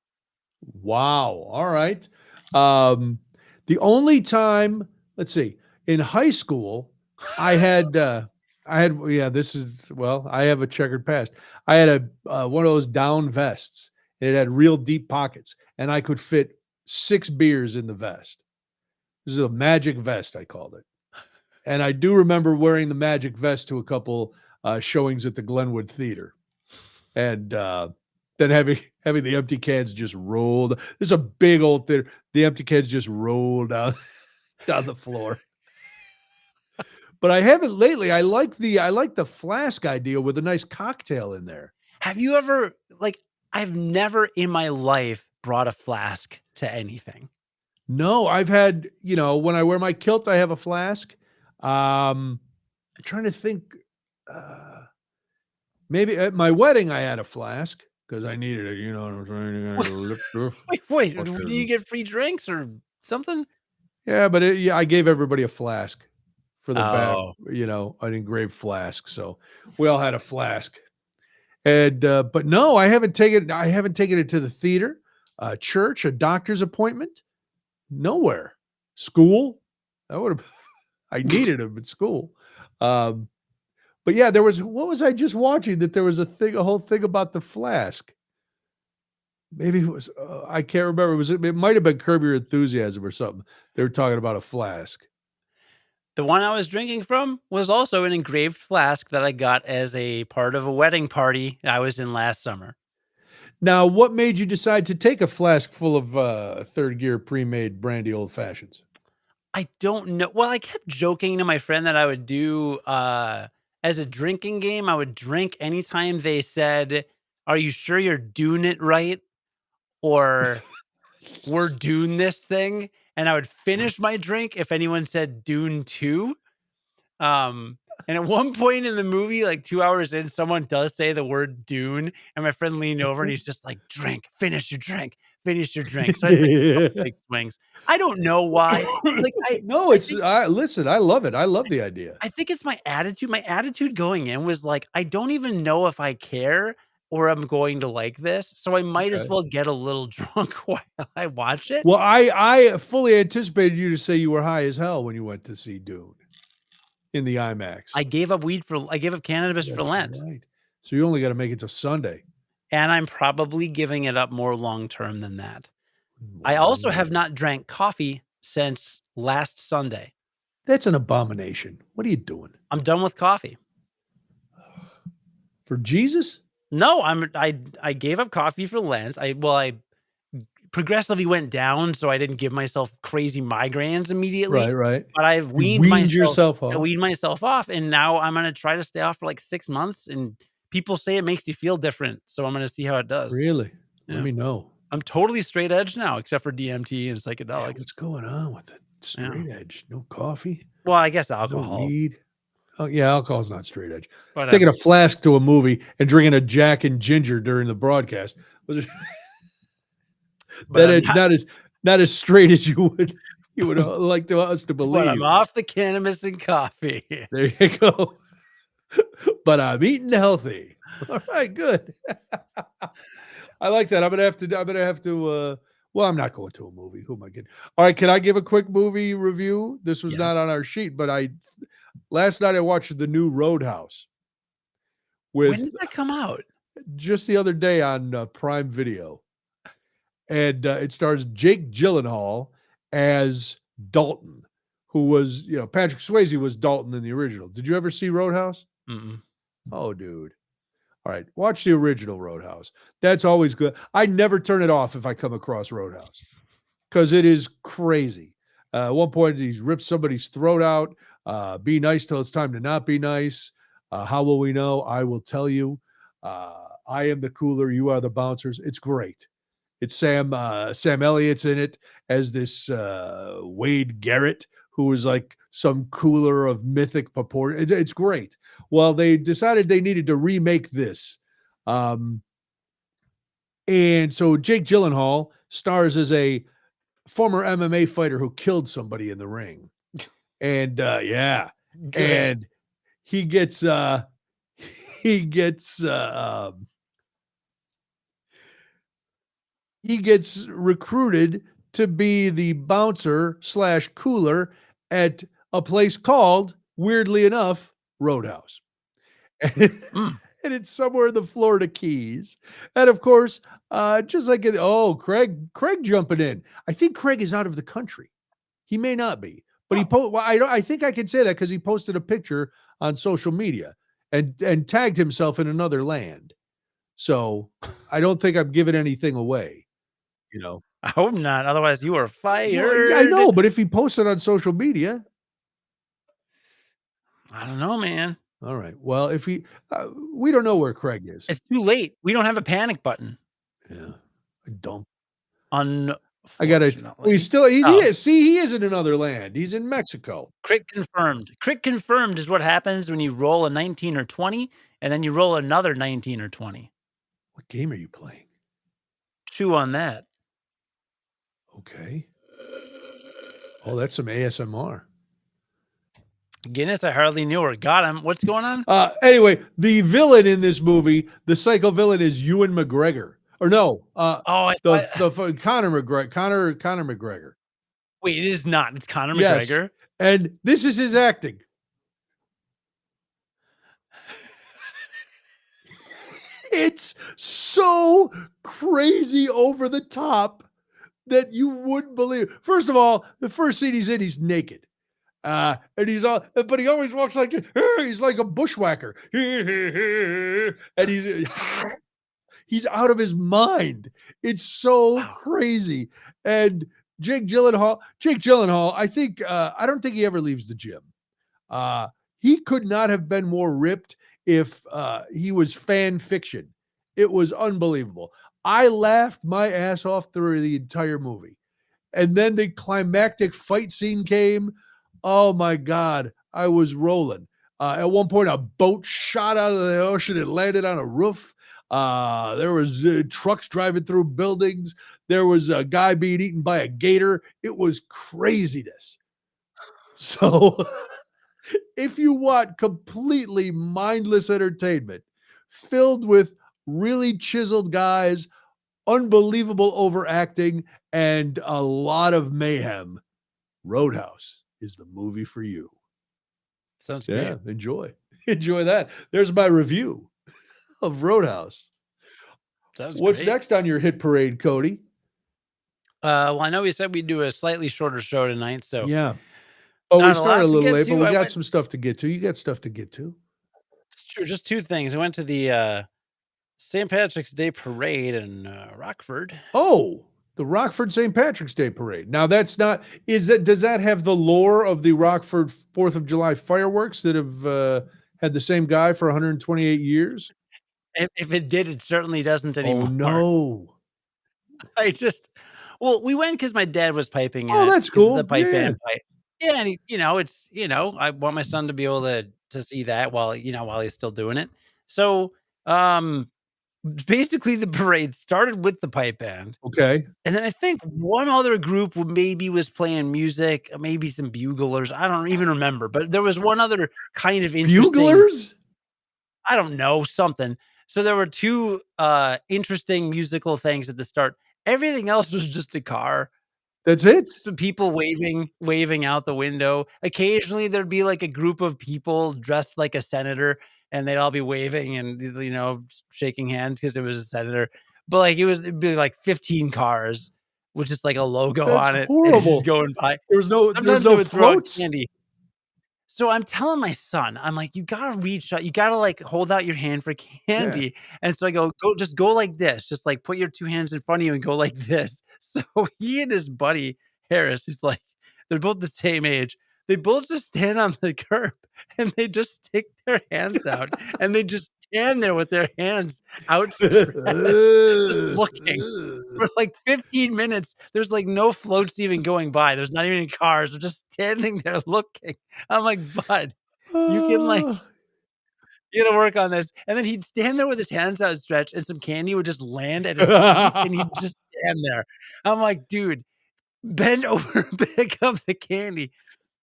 Wow. All right. Um, the only time, let's see, in high school, I had, yeah, this is, well, I have a checkered past. I had one of those down vests, and it had real deep pockets, and I could fit 6 beers in the vest. This is a magic vest, I called it. And I do remember wearing the magic vest to a couple showings at the Glenwood Theater, and then having the empty cans just rolled. There's a big old theater. The empty cans just rolled down down the floor. But I haven't lately. I like the flask idea with a nice cocktail in there. Have you ever like I've never in my life brought a flask to anything. No, I've had, when I wear my kilt, I have a flask. I'm trying to think. Uh, Maybe at my wedding, I had a flask because I needed it. You know what I'm saying? You gotta lift this Wait, did you fucking. get free drinks or something? Yeah, but yeah, I gave everybody a flask for the back, Oh, an engraved flask. So we all had a flask. And but no, I haven't taken it to the theater, church, a doctor's appointment, nowhere. School, I would have I needed them at school. Um, but yeah, what was I just watching that there was a whole thing about the flask. Maybe it was I can't remember. It might have been Curb Your Enthusiasm or something. They were talking about a flask. the one I was drinking from was also an engraved flask that I got as a part of a wedding party I was in last summer. Now, what made you decide to take a flask full of third gear pre-made brandy old fashions? I don't know. Well, I kept joking to my friend that I would do as a drinking game. I would drink anytime they said, "Are you sure you're doing it right?" Or "We're doing this thing." And I would finish my drink if anyone said Dune 2. And at one point in the movie, like 2 hours in, someone does say the word Dune, and my friend leaned over and he's just like, "Drink, finish your drink, finish your drink." So I took a couple big swings. I don't know why. Like No, I it's think listen, I love it. I love the idea. I think it's my attitude. My attitude going in was like, I don't even know if I care or I'm going to like this, so I might as Okay. well get a little drunk while I watch it. Well, I fully anticipated you to say you were high as hell when you went to see Dune in the IMAX. I gave up cannabis for That's Lent, right. So you only got to make it to Sunday. and I'm probably giving it up more long term than that. I also have Wow. not drank coffee since last Sunday. That's an abomination. What are you doing? I'm done with coffee. For Jesus? No, I gave up coffee for Lent. I progressively went down, so I didn't give myself crazy migraines immediately, Right, right. but You weaned yourself I off. weaned myself off, and now I'm gonna try to stay off for, like, 6 months, and people say it makes you feel different, so I'm gonna see how it does. Really? Let Yeah. me know. I'm totally straight edge now, except for DMT and Yeah, psychedelics. what's going on with it? Yeah. Straight edge. No coffee, Well, I guess no alcohol, weed. Oh, yeah, alcohol's not straight edge. Taking whatever. a flask to a movie and drinking a Jack and Ginger during the broadcast was But that I'm edge not not as straight as you would like to us to but I'm believe. off the cannabis and coffee. There you go. But I'm eating healthy. All right, good. I like that. I'm gonna have to well, I'm not going to a movie. Who am I kidding? All right, can I give a quick movie review? This was Yes. not on our sheet, but I last night I watched the new Roadhouse When with did that come out? just the other day on Prime Video. And it stars Jake Gyllenhaal as Dalton, who was, Patrick Swayze was Dalton in the original. Did you ever see Roadhouse? Mm-mm. Oh, dude. All right, watch the original Roadhouse. That's always good. I never turn it off if I come across Roadhouse because it is crazy. At one point, he rips somebody's throat out. Be nice till it's time to not be nice. How will we know? I will tell you. I am the cooler. You are the bouncers. It's great. It's Sam Elliott's in it as this Wade Garrett, who is like some cooler of mythic purport. It's great. Well, they decided they needed to remake this. Um, And so Jake Gyllenhaal stars as a former MMA fighter who killed somebody in the ring. And yeah, Good. and he gets he gets he gets recruited to be the bouncer slash cooler at a place called, weirdly enough, Roadhouse. And, Mm. and it's somewhere in the Florida Keys. And of course, just like Craig jumping in. I think Craig is out of the country. He may not be, but Oh. well, I think I can say that because he posted a picture on social media and tagged himself in another land. So I don't think I'm giving anything away, you know. I hope not. Otherwise, you are Well, yeah, I know, fired. but if he posted on social media, I don't know, man. all right. Well, if he, we don't know where Craig is. It's too late. We don't have a panic button, Yeah, I don't. I gotta. unfortunately. He Oh, is. See, he is in another land. He's in Mexico. crit confirmed. Crit confirmed is what happens when you roll a 19 or 20, and then you roll another 19 or 20. What game are you playing? Chew on that. Okay. Oh, that's some ASMR. Guinness, I hardly knew her. Got him. What's going on? Anyway, the villain in this movie, the psycho villain, is Ewan McGregor. Or no, Oh, I the thought Conor McGregor. Conor McGregor. wait, it is not. It's Conor Yes, McGregor. and this is his acting. It's so crazy over the top that you wouldn't believe. First of all, the first scene he's in, he's naked. And he's all, but he always walks like he's like a bushwhacker, and he's out of his mind. It's so Wow. crazy. And Jake Gyllenhaal, I don't think he ever leaves the gym. Uh, he could not have been more ripped if he was fan fiction. It was unbelievable. I laughed my ass off through the entire movie. And then the climactic fight scene came. Oh my God, I was rolling. At one point, a boat shot out of the ocean and landed on a roof. There was trucks driving through buildings. There was a guy being eaten by a gator. It was craziness. So if you want completely mindless entertainment filled with really chiseled guys, unbelievable overacting, and a lot of mayhem, Roadhouse is the movie for you. Sounds great. Yeah, enjoy. Enjoy that. There's my review of Roadhouse. Sounds What's great. next on your hit parade, Cody? Well, I know we said we'd do a slightly shorter show tonight, so Yeah. Oh, we not a started a lot to little get late, but to. we I got went some stuff to get to. You got stuff to get to. It's true, just 2 things. I went to the, St. Patrick's Day parade in, Rockford. Oh, the Rockford St. Patrick's Day parade. Now that's not does that have the lore of the Rockford 4th of July fireworks that have had the same guy for 128 years? If it did, it certainly doesn't Oh anymore. no. I just well, we went because my dad was piping in Oh, it that's because the cool. pipe Yeah. band pipe. Yeah, and I want my son to be able to see that while he's still doing it. So, um, basically the parade started with the pipe band, Okay. and then I think one other group maybe was playing music, maybe some buglers, I don't even remember, but there was one other kind of interesting Buglers? I don't know, something. So there were 2, interesting musical things at the start. Everything else was just a car. That's it? Some people waving out the window. Occasionally, there'd be, like, a group of people dressed like a senator, and they'd all be waving and, shaking hands because it was a senator. But, like, it'd be, like, 15 cars with just, like, a logo That's on it and it's just horrible. going by. There's Sometimes they no would throw out floats? candy. So I'm telling my son, I'm like, "You gotta reach out, you gotta, like, hold out your hand for Yeah. candy." And so I go, just go like this, just, like, put your 2 hands in front of you and go like this." So he and his buddy, Harris, who's, like they're both the same age, they both just stand on the curb, and they just stick their hands out, and they just stand there with their hands outstretched, just looking for, like, 15 minutes. There's, like, no floats even going by, there's not even any cars, they're just standing there looking. I'm like, "Bud, you can, like Ah. You gotta work on this. And then he'd stand there with his hands outstretched and some candy would just land at his feet and he'd just stand there. I'm like, dude, bend over and pick up the candy.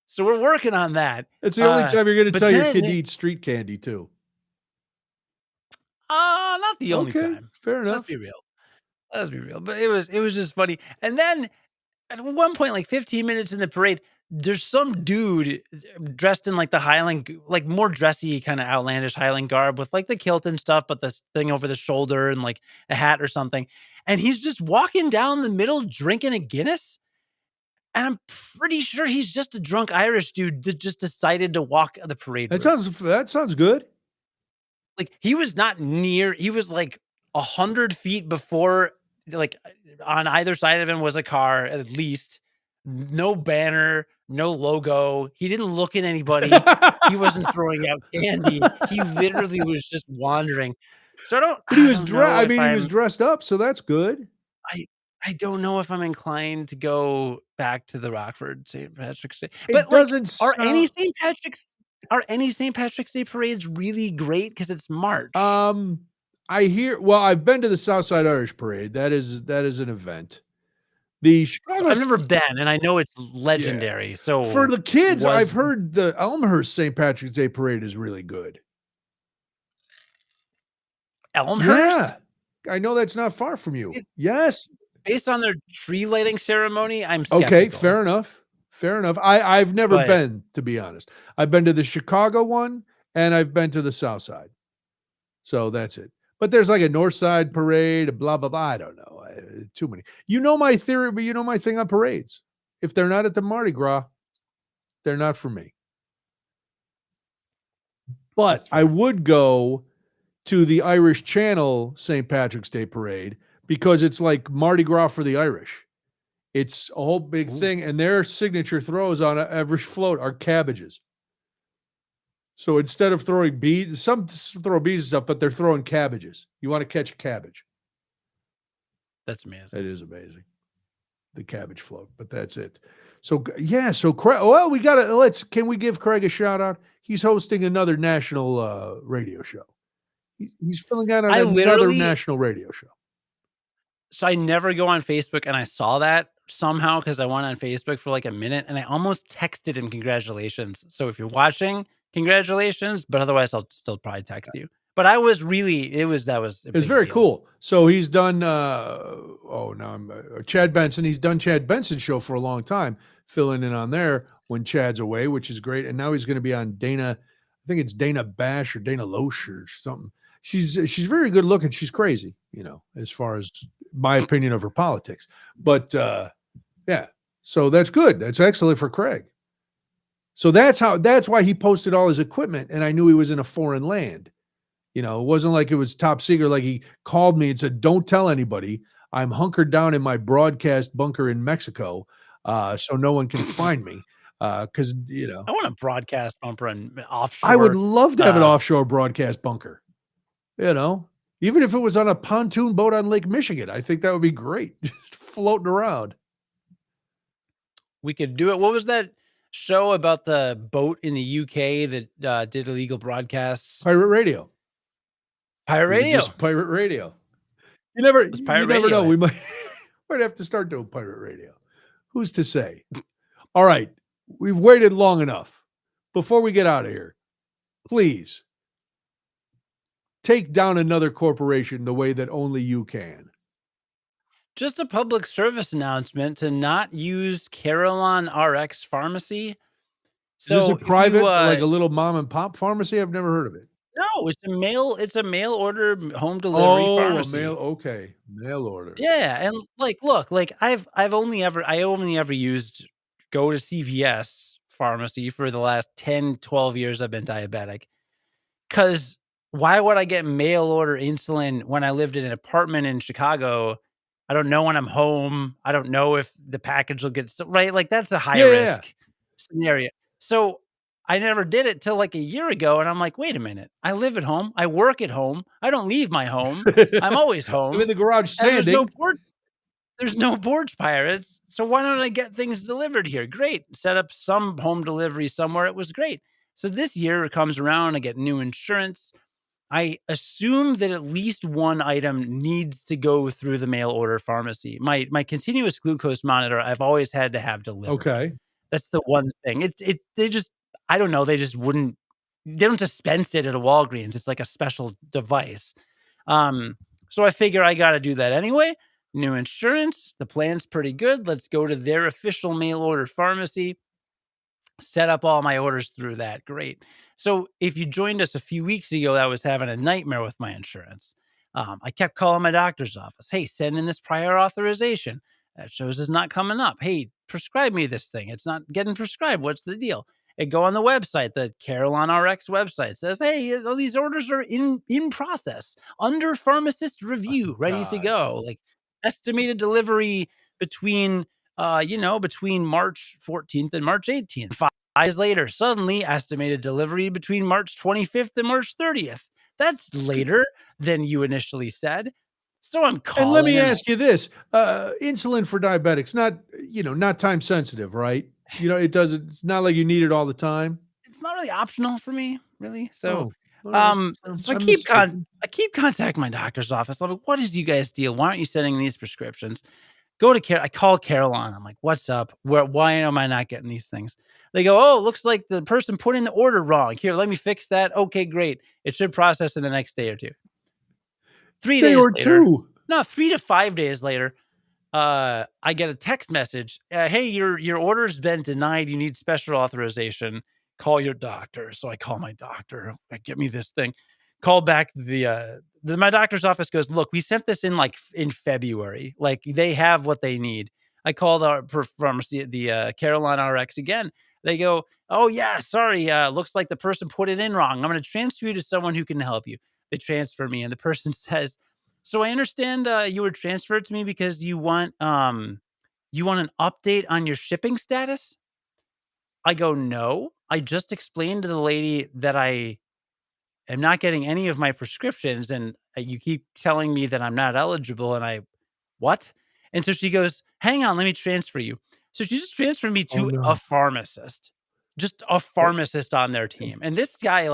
So we're working on that. It's the only time you're gonna But tell your then, kid to eat street candy too. not the only Okay, time. fair Let's enough. be real. Let's be real. But it was just funny. And then at one point, like 15 minutes in the parade, there's some dude dressed in like the Highland, like more dressy, kind of outlandish Highland garb with like the kilt and stuff, but this thing over the shoulder and like a hat or something. And he's just walking down the middle drinking a Guinness. And I'm pretty sure he's just a drunk Irish dude that just decided to walk the parade route. That sounds good. Like, he was not near, he was like 100 feet before, like, on either side of him was a car, at least. No banner, no logo. He didn't look at anybody. He wasn't throwing out candy. He literally was just wandering. So But he I was don't know if he was dressed up, so that's good. I I don't know if I'm inclined to go back to the Rockford St. Patrick's Day. It But, like, doesn't sound are any St. Patrick's Day parades really great? Because it's March. um, I've been to the Southside Irish Parade. That is an event. The So Chicago I've never been, and I know it's Yeah. legendary. For So the kids, I've was heard the Elmhurst St. Patrick's Day Parade is really good. Elmhurst? Yeah. I know that's not far from you. It Yes. based on their tree lighting ceremony, I'm Okay, skeptical, fair enough. Fair enough. I've never but been, to be honest. I've been to the Chicago one, and I've been to the South Side. So that's it. But there's like a North Side parade, blah, blah, blah. I don't know. Too many. You know my theory, but you know my thing on parades. If they're not at the Mardi Gras, they're not for me. But that's I fair. would go to the Irish Channel St. Patrick's Day parade because it's like Mardi Gras for the Irish. It's a whole big Ooh, thing, and their signature throws on every float are cabbages. So instead of throwing beads, some throw beads and stuff, but they're throwing cabbages. You want to catch a cabbage. that's amazing. That is amazing. The cabbage float, but that's it. So yeah, so Craig, well, we gotta can we give Craig a shout out? He's hosting another national radio show. He's filling out on I another literally national radio show. So I never go on Facebook, and I saw that somehow because I went on Facebook for like a minute, and I almost texted him congratulations. So if you're watching, congratulations, but otherwise I'll still probably text you. But I was really that was a It's big very deal. cool. So he's done. Oh, now I'm Chad Benson. He's done Chad Benson's show for a long time, filling in on there when Chad's away, which is great. And now he's going to be on Dana. I think it's Dana Bash or Dana Loesch or something. She's very good looking. She's crazy, as far as my opinion of her politics. But yeah, so that's good. That's excellent for Craig. So that's why he posted all his equipment, and I knew he was in a foreign land. It wasn't like it was top secret. Like he called me and said, "Don't tell anybody. I'm hunkered down in my broadcast bunker in Mexico, so no one can find me." Because I want a broadcast bumper and I would offshore. love to have an Uh, offshore broadcast bunker. You know, Even if it was on a pontoon boat on Lake Michigan, I think that would be great. Just floating around. we could do it. What was that show about the boat in the UK that did illegal broadcasts? Pirate radio. Pirate We could do Radio. some pirate radio. You never, Let's you pirate never know. radio We it. might have to start doing pirate radio. Who's to say? All right, we've waited long enough. Before we get out of here, please take down another corporation the way that only you can. Just a public service announcement to not use Carillon RX Pharmacy. Is this a So if you private, like a little mom and pop pharmacy? I've never heard of it. no, it's a mail order home delivery Oh, a mail. pharmacy. Okay, mail order. Yeah, and look, I only ever used go to CVS pharmacy for the last 10, 12 years I've been diabetic. 'Cause why would I get mail order insulin when I lived in an apartment in Chicago? I don't know when I'm home. I don't know if the package will get right? Like, that's a high Yeah, risk scenario. So, I never did it till, like, a year ago, and I'm like, "Wait a minute. I live at home. I work at home. I don't leave my home. I'm yeah. always I'm in home, the garage and sanding. there's no porch pirates, so why don't I get things delivered here?" Great. Set up some home delivery somewhere. It was great. So this year comes around, I get new insurance. I assume that at least one item needs to go through the mail order pharmacy. My continuous glucose monitor, I've always had to have delivered. Okay. That's the one thing. They just, I don't know, they just wouldn't, they don't dispense it at a Walgreens. It's like a special device. Um, so I figure I got to do that anyway. New insurance, the plan's pretty good. Let's go to their official mail order pharmacy, set up all my orders through that. Great. So if you joined us a few weeks ago, I was having a nightmare with my insurance. I kept calling my doctor's office. Hey, send in this prior authorization. That shows it's not coming up. Hey, prescribe me this thing. It's not getting prescribed. What's the deal? I go on the website, the Carolina RX website says, hey, these orders are in process under pharmacist review, ready to God. go. Like estimated delivery between between March 14th and March 18th. 5 days later, suddenly estimated delivery between March 25th and March 30th. That's later than you initially said. So I'm And let calling me and ask you this, insulin for diabetics, not time sensitive, right? It's not like you need it all the time. it's not really optional for me, really. So Oh, all right. so I'm mistaken. I keep contacting my doctor's office. I'm like, what is you guys deal? Why aren't you sending these prescriptions? Go to I call Caroline. I'm like, what's up? Why am I not getting these things? They go, oh, looks like the person put in the order wrong. Here, let me fix that. Okay, great. It should process in the next day or two. 3 Day days or later, two. no, 3 to 5 days later, I get a text message. Hey, your order's been denied. You need special authorization. Call your doctor. So I call my doctor. Get me this thing. Call back my doctor's office goes, look, we sent this in like in February. Like they have what they need. I called our pharmacy, the Carolina RX again. They go, oh yeah, sorry. Looks like the person put it in wrong. I'm going to transfer you to someone who can help you. They transfer me, and the person says, so I understand you were transferred to me because you want an update on your shipping status? I go, no. I just explained to the lady that I am not getting any of my prescriptions, and you keep telling me that I'm not eligible, and I what? And so she goes, hang on, let me transfer you. So she just transferred me Oh, to a no. pharmacist, just a pharmacist on their team. And this guy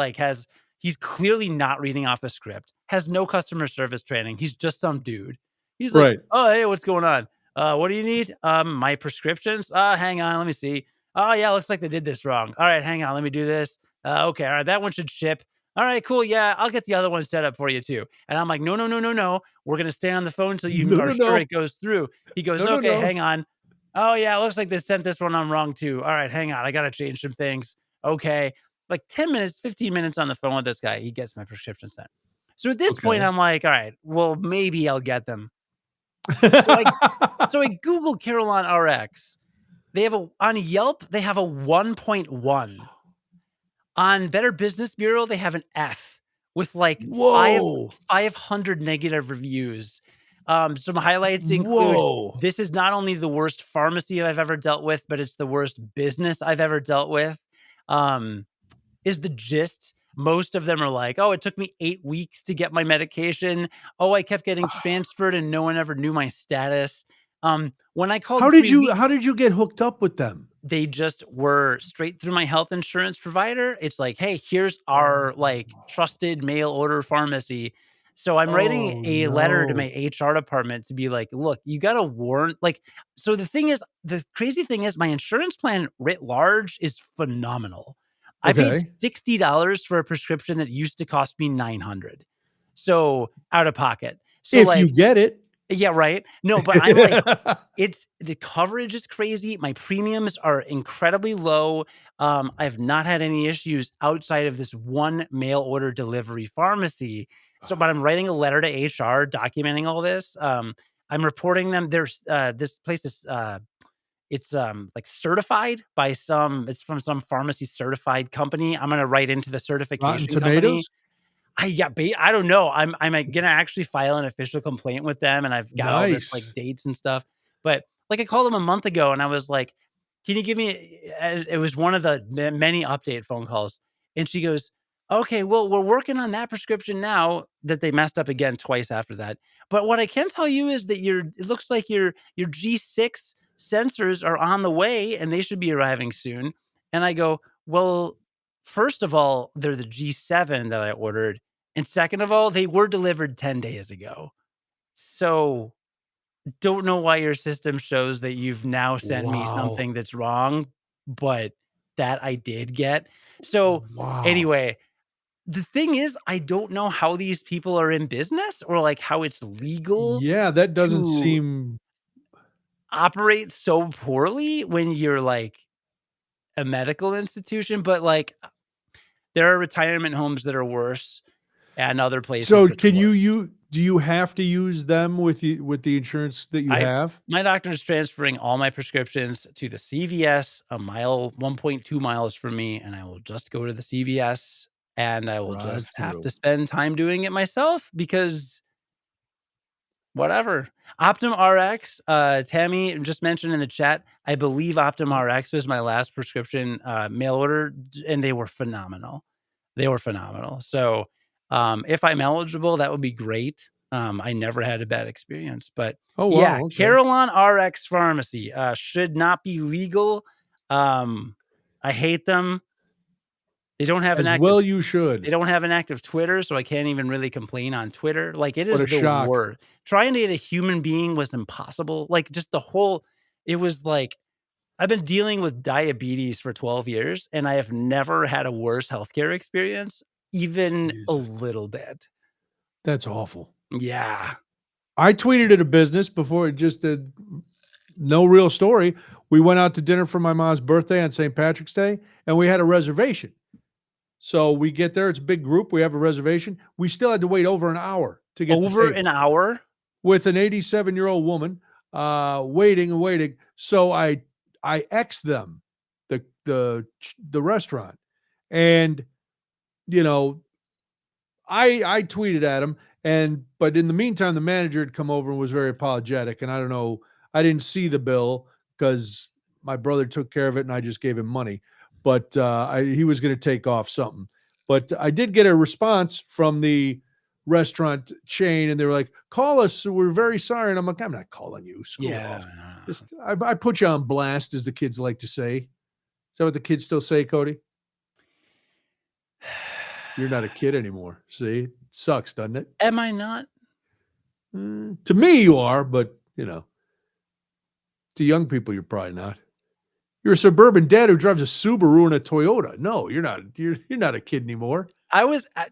he's clearly not reading off a script, has no customer service training. He's just some dude. He's like, Right. oh, hey, what's going on? What do you need? My prescriptions? Hang on, let me see. Oh yeah, looks like they did this wrong. All right, hang on, let me do this. Okay, all right, that one should ship. All right, cool. Yeah, I'll get the other one set up for you too. And I'm like, no, no, no, no, no. We're going to stay on the phone until you No, are no, sure no. it goes through. He goes, No, no, okay, no. hang on. Oh, yeah, it looks like they sent this one on wrong too. All right, hang on. I got to change some things. Okay. Like 10 minutes, 15 minutes on the phone with this guy. He gets my prescription sent. So at this point, Okay. I'm like, all right, well, maybe I'll get them. So I, so I Googled Carolina RX. On Yelp, they have a 1.1. On Better Business Bureau, they have an F with like Whoa. 500 negative reviews. Some highlights include Whoa. this is not only the worst pharmacy I've ever dealt with, but it's the worst business I've ever dealt with. Um, is the gist. Most of them are like, oh, it took me 8 weeks to get my medication. Oh, I kept getting transferred and no one ever knew my status. When I How called did 3 you weeks, how did you get hooked up with them? they just were straight through my health insurance provider. It's like, "Hey, here's Oh. our, like, trusted mail order pharmacy." So I'm writing Oh, a letter to no. my HR department to be like, "Look, you gotta warn." Like, so the crazy thing is my insurance plan writ large is phenomenal. I paid Okay. $60 for a prescription that used to cost me 900. So, out of pocket. So, If you like, get it. yeah, right? No, but I'm like, it's the coverage is crazy. My premiums are incredibly low. I've not had any issues outside of this one mail order delivery pharmacy. So, but I'm writing a letter to HR documenting all this. I'm reporting them. There's this place is it's like certified by it's from some pharmacy certified company. I'm gonna write into the Rotten certification company. Tomatoes? I don't know. I'm gonna actually file an official complaint with them, and I've got all this like Nice. dates and stuff. But like I called them a month ago, and I was like, "Can you give me?" It was one of the many update phone calls, and she goes, "Okay, well, we're working on that prescription now." That they messed up again twice after that. But what I can tell you is that it looks like your G6 sensors are on the way, and they should be arriving soon. And I go, well, first of all, they're the G7 that I ordered. And second of all, they were delivered 10 days ago. So don't know why your system shows that you've now sent me Wow. something that's wrong, but that I did get. So Wow. anyway, the thing is, I don't know how these people are in business or like how it's legal Yeah, that doesn't to seem operate so poorly when you're like a medical institution, but like there are retirement homes that are worse and other places so. that are Can worse. you do you have to use them with the insurance that you I have? My doctor is transferring all my prescriptions to the CVS a mile 1.2 miles from me, and I will just go to the CVS, and I will Drive just have to through. spend time doing it myself because whatever. Optum RX, Tammy just mentioned in the chat, I believe Optum RX was my last prescription mail order, and they were phenomenal. They were phenomenal. So, if I'm eligible, that would be great. I never had a bad experience, but Oh, yeah, wow, okay. Carolyn RX Pharmacy should not be legal. I hate them. They don't have an As active well you should. they don't have an active Twitter, so I can't even really complain on Twitter. Like, it What is a the shock. worst. Trying to get a human being was impossible. Like, just the whole it was like I've been dealing with diabetes for 12 years, and I have never had a worse healthcare experience, even a Jesus. little bit. That's awful. Yeah. I tweeted at a business before it just did no real story. We went out to dinner for my mom's birthday on St. Patrick's Day, and we had a reservation. So we get there, it's a big group, we have a reservation. We still had to wait over an hour to get the Over an table hour? with an 87-year-old woman waiting and waiting. So I X'd them, the restaurant. And, you know, I tweeted at him, but in the meantime, the manager had come over and was very apologetic. And I don't know, I didn't see the bill because my brother took care of it, and I just gave him money. But he was going to take off something. But I did get a response from the restaurant chain, and they were like, "Call us. We're very sorry." And I'm like, "I'm not calling you. Screw Yeah. off. Just I put you on blast, as the kids like to say." Is that what the kids still say, Cody? You're not a kid anymore. See, sucks, doesn't it? Am I not? To me, you are, but to young people, you're probably not. You're a suburban dad who drives a Subaru and a Toyota. No, you're not. You're not a kid anymore.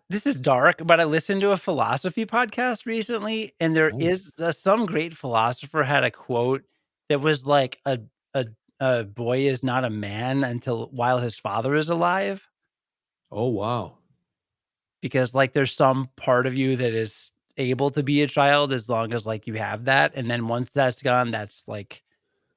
This is dark, but I listened to a philosophy podcast recently, and there Oh, is some great philosopher had a quote that was like a a boy is not a man until while his father is alive. oh wow. Because, like, there's some part of you that is able to be a child as long as, like, you have that, and then once that's gone, that's, like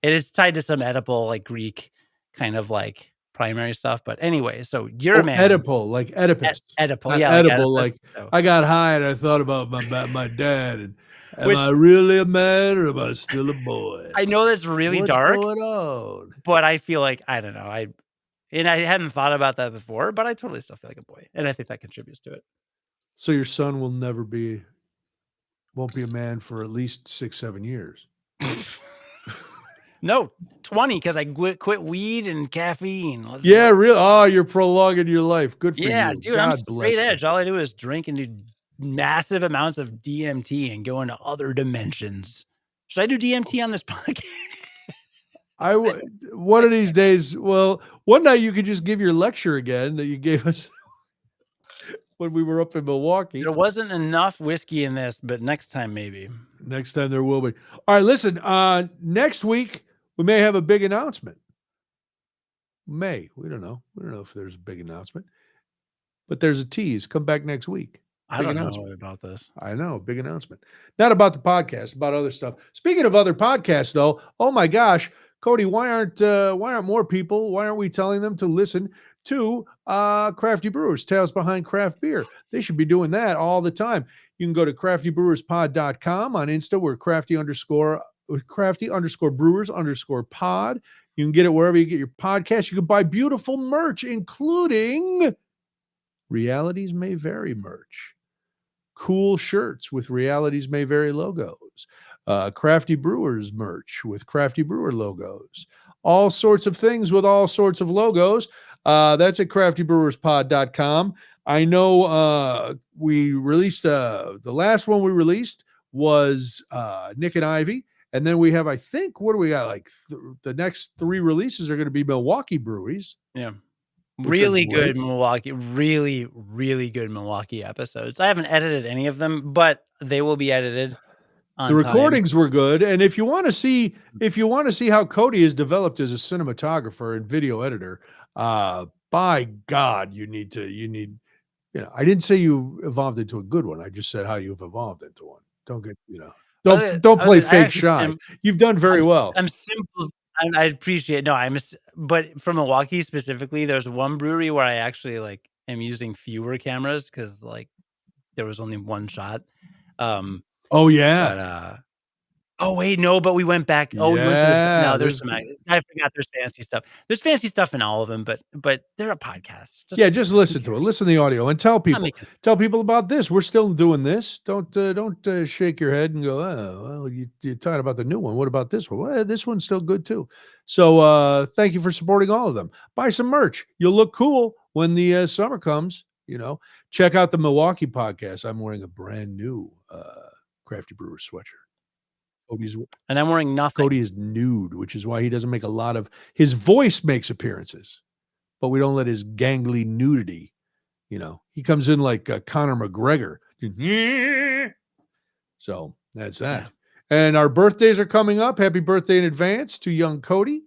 it is tied to some Oedipal, like, Greek kind of, like, primary stuff, but anyway, so you're a Oh, man. Oedipal, like Oedipus, Oedipal, not yeah, like edible. Oedipus, Like so I got high and I thought about my dad, and am which I really a man or am I still a boy? I know that's really What's dark, going on? but I feel like I don't know, I hadn't thought about that before, but I totally still feel like a boy, and I think that contributes to it. So your son won't be a man for at least 6, 7 years. No, 20 because I quit weed and caffeine, let's Yeah, go. real. Oh, you're prolonging your life. Good for Yeah, you. dude, I'm God straight bless you. edge. All I do is drink and do massive amounts of DMT and go into other dimensions. Should I do DMT on this podcast? One of these days. Well, one night you could just give your lecture again that you gave us when we were up in Milwaukee. There wasn't enough whiskey in this, but next time maybe. Next time there will be. All right, listen. Next week we may have a big announcement. We don't know. We don't know if there's a big announcement, but there's a tease. Come back next week. I Big don't know announcement. about this. I know, big announcement. Not about the podcast, about other stuff. Speaking of other podcasts, though, oh my gosh, Cody, why aren't more people? Why aren't we telling them to listen to Crafty Brewers, Tales Behind Craft Beer? They should be doing that all the time. You can go to craftybrewerspod.com on Insta. We're crafty_brewers_pod. You can get it wherever you get your podcast. You can buy beautiful merch, including Realities May Vary merch. Cool shirts with Realities May Vary logos, Crafty Brewers merch with Crafty Brewer logos, all sorts of things with all sorts of logos. That's at craftybrewerspod.com. I know we released the last one we released was Nick and Ivy. And then we have, I think, what do we got? Like the next 3 releases are going to be Milwaukee breweries. Yeah. Which are Really great. good Milwaukee, really, really good Milwaukee episodes. I haven't edited any of them, but they will be edited on The time. recordings were good. And if you want to see how Cody has developed as a cinematographer and video editor, by God, you need, I didn't say you evolved into a good one. I just said how you've evolved into one. Don't get, don't play fake shy. You've done very well. I'm simple. I appreciate. No, but for Milwaukee specifically, there's one brewery where I actually like am using fewer cameras because like there was only one shot. Oh yeah. But oh wait, no, but we went back. Oh, we went to the no. There's some. I forgot. There's fancy stuff. There's fancy stuff in all of them, but they're a podcast. Just listen to it. Listen to the audio and tell people. Tell people about this. We're still doing this. Don't shake your head and go, oh, well, you're talking about the new one. What about this one? Well, this one's still good too. So thank you for supporting all of them. Buy some merch. You'll look cool when the summer comes. Check out the Milwaukee podcast. I'm wearing a brand new Crafty Brewer sweatshirt. And I'm wearing nothing. Cody is nude, which is why he doesn't make a lot of his voice makes appearances, but we don't let his gangly nudity. He comes in like Conor McGregor. So that's that. Yeah. And our birthdays are coming up. Happy birthday in advance to young Cody.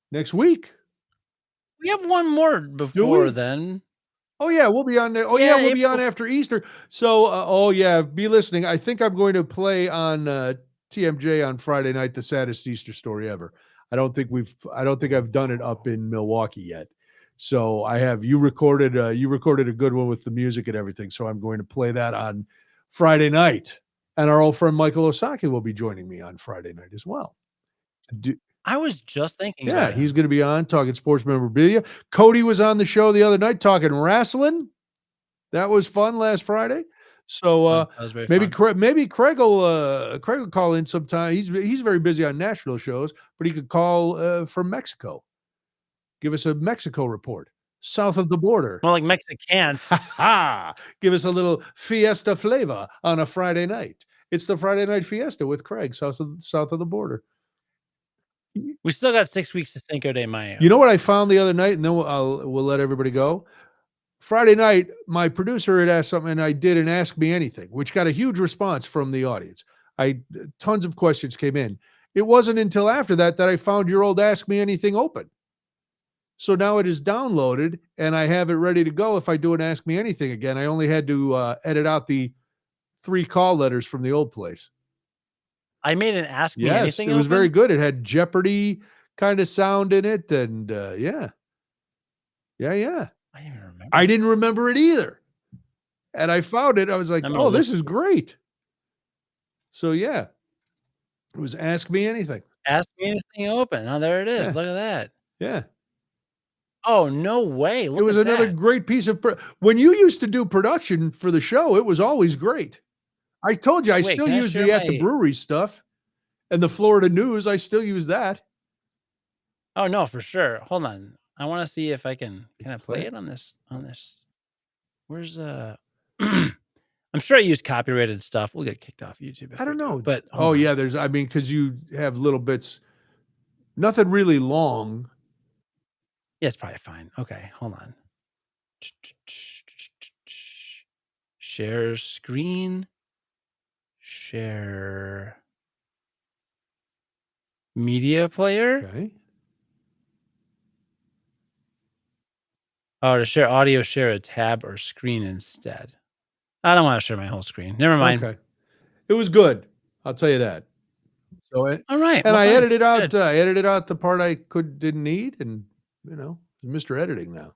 Next week. We have one more before then. Oh yeah, we'll be on there. Oh yeah, we'll be on after Easter. So, be listening. I think I'm going to play on TMJ on Friday night, the saddest Easter story ever. I don't think I've done it up in Milwaukee yet. So I have you recorded a good one with the music and everything. So I'm going to play that on Friday night, and our old friend Michael Osaki will be joining me on Friday night as well. I was just thinking about it. He's going to be on talking sports memorabilia. Cody was on the show the other night talking wrestling. That was fun last Friday. So maybe Craig will call in sometime. He's very busy on national shows, but he could call from Mexico. Give us a Mexico report south of the border. More like Mexican. Give us a little fiesta flavor on a Friday night. It's the Friday night fiesta with Craig south of the border. We still got 6 weeks to Cinco de Mayo. You know what I found the other night, and then we'll let everybody go. Friday night, my producer had asked something, and I did an Ask Me Anything, which got a huge response from the audience. Tons of questions came in. It wasn't until after that I found your old Ask Me Anything open. So now it is downloaded, and I have it ready to go. If I do an Ask Me Anything again, I only had to edit out the 3 call letters from the old place. I made an Ask Me Anything. It was very good. It had Jeopardy kind of sound in it, and yeah. I didn't remember it either, and I found it. I was like, "Oh, this is great." So yeah, it was Ask Me Anything. Ask Me Anything open. Oh, there it is. Yeah. Look at that. Yeah. Oh, no way. It was another great piece of when you used to do production for the show. It was always great. I told you I still use the At the Brewery stuff and the Florida News. I still use that. Oh no, for sure. Hold on. I want to see if I can I play it on this Where's I'm sure I use copyrighted stuff. We'll get kicked off YouTube. I don't know. But yeah, because you have little bits, nothing really long. Yeah, it's probably fine. Okay, hold on. Share screen. Share media player. Okay. Oh, to share audio, share a tab or screen instead. I don't want to share my whole screen. Never mind. Okay. It was good. I'll tell you that. So all right. And I edited out. I edited out the part I didn't need, and Mr. Editing now.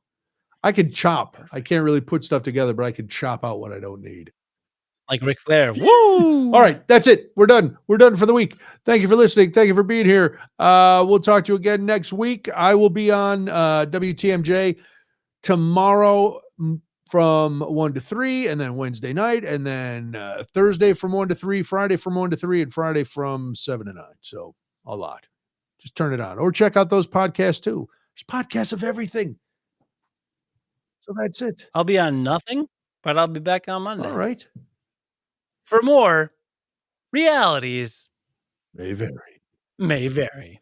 I can chop. Perfect. I can't really put stuff together, but I can chop out what I don't need. Like Ric Flair. Woo! All right, that's it. We're done. We're done for the week. Thank you for listening. Thank you for being here. We'll talk to you again next week. I will be on WTMJ tomorrow from 1 to 3, and then Wednesday night, and then Thursday from 1 to 3, Friday from 1 to 3, and Friday from 7 to 9. So a lot. Just turn it on. Or check out those podcasts too. There's podcasts of everything. So that's it. I'll be on nothing, but I'll be back on All Monday right. for more realities May vary. may vary.